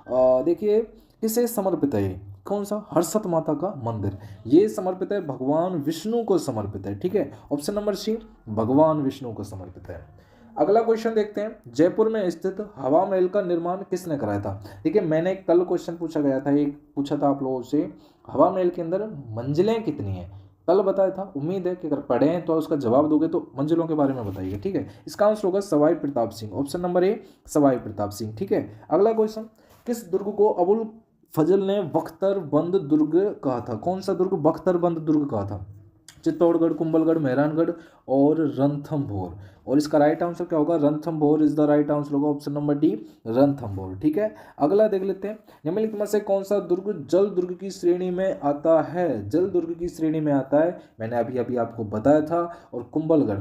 देखिए किसे समर्पित है? कौन सा? हर्षद माता का मंदिर। ये समर्पित है भगवान विष्णु को समर्पित है, ठीक है। ऑप्शन नंबर सी भगवान विष्णु को समर्पित है। अगला क्वेश्चन देखते हैं, जयपुर में स्थित हवा महल का निर्माण किसने कराया था? देखिए, मैंने कल क्वेश्चन पूछा गया था, एक पूछा था आप लोगों से, हवा महल के अंदर मंजिलें कितनी हैं, कल बताया था। उम्मीद है कि अगर पढ़े हैं तो उसका जवाब दोगे, तो मंजिलों के बारे में बताइए, ठीक है। इसका आंसर होगा सवाई प्रताप सिंह, ऑप्शन नंबर ए सवाई प्रताप सिंह, ठीक है। अगला क्वेश्चन, किस दुर्ग को अबुल फजल ने बख्तर बंद दुर्ग कहा था? कौन सा दुर्ग बख्तर बंद दुर्ग कहा था? चित्तौड़गढ़, कुंभलगढ़, मेहरानगढ़ और रणथंभौर। और इसका राइट आंसर क्या होगा? Ranthambore is the right answer होगा, ऑप्शन नंबर डी, रणथंभौर। ठीक है, अगला देख लेते हैं। निम्नलिखित में से कौन सा दुर्ग जल दुर्ग की श्रेणी में आता है? जल दुर्ग की श्रेणी में आता है, मैंने अभी अभी आपको बताया था। और कुंभलगढ़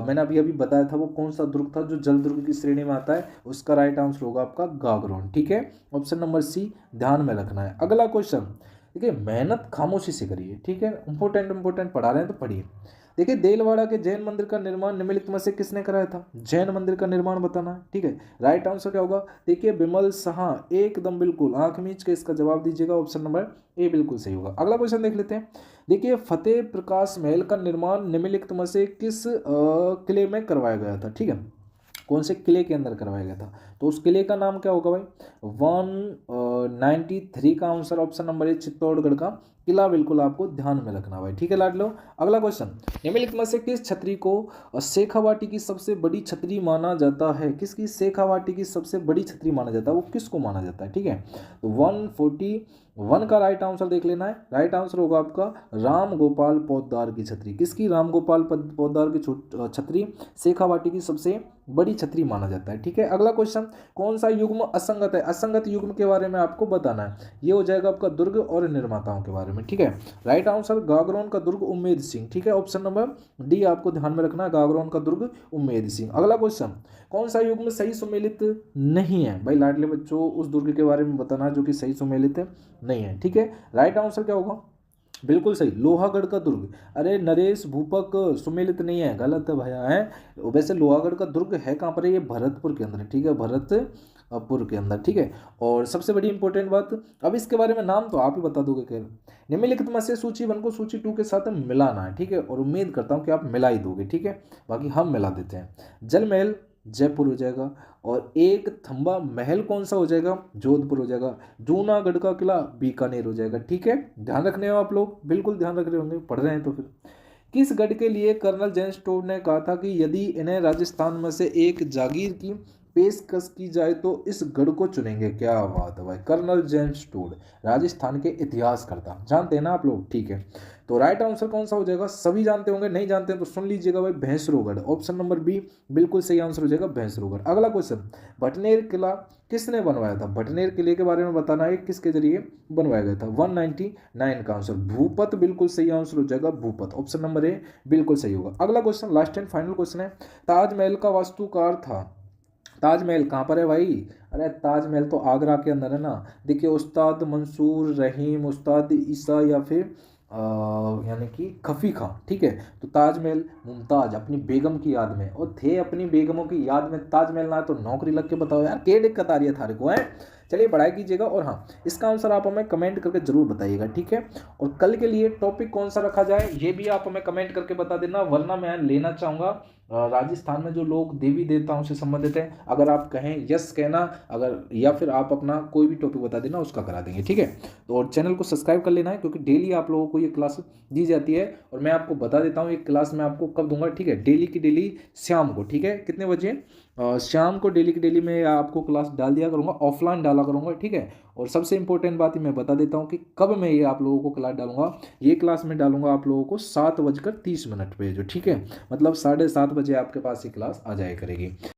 मैंने अभी अभी बताया था वो कौन सा दुर्ग था जो जल दुर्ग की श्रेणी में आता है, उसका राइट आंसर होगा आपका गागरोन। ठीक है, ऑप्शन नंबर सी ध्यान में रखना है। अगला क्वेश्चन देखिए, मेहनत खामोशी से करिए। ठीक है, इंपॉर्टेंट पढ़ा रहे हैं तो पढ़िए। देखिए, देलवाड़ा के जैन मंदिर का निर्माण निम्नलिखित में से किसने कराया था? जैन मंदिर का निर्माण बताना है। ठीक है, राइट आंसर क्या होगा? देखिए, बिमल शाह, एकदम बिल्कुल आंख मीच के इसका जवाब दीजिएगा, ऑप्शन नंबर ए बिल्कुल सही होगा। अगला क्वेश्चन देख लेते हैं। देखिए, फतेह प्रकाश महल का निर्माण निम्नलिखित में से किस किले में करवाया गया था? ठीक है, कौन से किले के अंदर करवाया गया था? तो उस किले का नाम क्या होगा भाई? 193 का आंसर, ऑप्शन नंबर ए, चित्तौड़गढ़ का किला बिल्कुल आपको ध्यान में रखना भाई। ठीक है लाडलो, अगला क्वेश्चन। निम्नलिखित में से किस छतरी को शेखावाटी की सबसे बड़ी छतरी माना जाता है? किसकी शेखावाटी की सबसे बड़ी छतरी माना जाता है, वो किसको माना जाता है? ठीक है, तो 141 का राइट आंसर देख लेना है। राइट आंसर होगा आपका राम गोपाल पोद्दार की छतरी। किसकी? राम गोपाल पोद्दार की छतरी शेखावाटी की सबसे बड़ी छतरी माना जाता है। ठीक है, अगला क्वेश्चन। कौन सा युग्म असंगत है? असंगत युग्म के बारे में आपको बताना है। ये हो जाएगा आपका दुर्ग और निर्माताओं के बारे में। ठीक है, राइट आंसर गागरोन का दुर्ग उम्मेद सिंह। ठीक है, ऑप्शन नंबर डी आपको ध्यान में रखना है, गागरोन का दुर्ग उम्मेद सिंह। अगला क्वेश्चन। कौन सा युग्म सही सुमेलित नहीं है? भाई लाडले बच्चों, उस दुर्ग के बारे में बताना जो कि सही सुमेलित नहीं है। ठीक है, राइट आंसर क्या होगा? बिल्कुल सही, लोहागढ़ का दुर्ग। अरे नरेश भूपक सुमेलित नहीं है, गलत है भैया है। वैसे लोहागढ़ का दुर्ग है कहाँ पर है? ये भरतपुर के अंदर है। ठीक है, भरतपुर के अंदर। ठीक है, और सबसे बड़ी इंपॉर्टेंट बात, अब इसके बारे में नाम तो आप ही बता दोगे। खैर, निम्नलिखित में से सूची 1 को सूची 2 के साथ मिलाना है। ठीक है, और उम्मीद करता हूँ कि आप मिला ही दोगे। ठीक है, बाकी हम मिला देते हैं। जल महल जयपुर हो जाएगा, और एक थंबा महल कौन सा हो जाएगा? जोधपुर हो जाएगा। जूनागढ़ का किला बीकानेर हो जाएगा। ठीक है, ध्यान रखने हो आप लोग, बिल्कुल ध्यान रख रहे होंगे, पढ़ रहे हैं तो फिर। किस गढ़ के लिए कर्नल जेम्स टोड ने कहा था कि यदि इन्हें राजस्थान में से एक जागीर की पेशकश की जाए तो इस गढ़ को चुनेंगे? क्या बात है भाई, कर्नल जेम्स टोड, राजस्थान के इतिहासकर्ता, जानते हैं ना आप लोग? ठीक है, तो राइट आंसर कौन सा हो जाएगा? सभी जानते होंगे, नहीं जानते हैं तो सुन लीजिएगा भाई, भैंसरोगढ़, ऑप्शन नंबर बी बिल्कुल सही आंसर हो जाएगा, भैंसरोगढ़। अगला क्वेश्चन। भटनेर किला किसने बनवाया था? भटनेर किले के बारे में बताना है, किसके जरिए बनवाया गया था? 199 का आंसर भूपत बिल्कुल सही आंसर हो जाएगा, भूपत, ऑप्शन नंबर ए बिल्कुल सही होगा। अगला question, last and final question है। ताजमहल का वास्तुकार था? ताजमहल कहाँ पर है भाई? अरे ताजमहल तो आगरा के अंदर है ना। देखिए, उस्ताद मंसूर रहीम, उस्ताद ईसा, या फिर यानी कि खफी खां। ठीक है, तो ताजमहल मुमताज अपनी बेगम की याद में, और थे अपनी बेगमों की याद में ताजमहल ना, तो नौकरी लग के बताओ यार, के दिक्कत आ रही है थारे को है? चलिए पढ़ाई कीजिएगा, और हाँ, इसका आंसर आप हमें कमेंट करके जरूर बताइएगा। ठीक है, और कल के लिए टॉपिक कौन सा रखा जाए ये भी आप हमें कमेंट करके बता देना, वरना मैं लेना चाहूँगा राजस्थान में जो लोग देवी देवताओं से संबंधित हैं। अगर आप कहें यस कहना, अगर या फिर आप अपना कोई भी टॉपिक बता देना, उसका करा देंगे। ठीक है, तो और चैनल को सब्सक्राइब कर लेना है, क्योंकि डेली आप लोगों को ये क्लास दी जाती है, और मैं आपको बता देता हूँ ये क्लास मैं आपको कब दूंगा। ठीक है, डेली की डेली शाम को। ठीक है, कितने बजे? शाम को डेली की डेली मैं आपको क्लास डाल दिया करूँगा, ऑफलाइन डाला करूँगा। ठीक है, और सबसे इंपॉर्टेंट बात ही मैं बता देता हूँ कि कब मैं ये आप लोगों को क्लास डालूंगा। ये क्लास में डालूंगा आप लोगों को 7:30 पे जो, ठीक है, मतलब 7:30 बजे आपके पास ये क्लास आ जाया करेगी।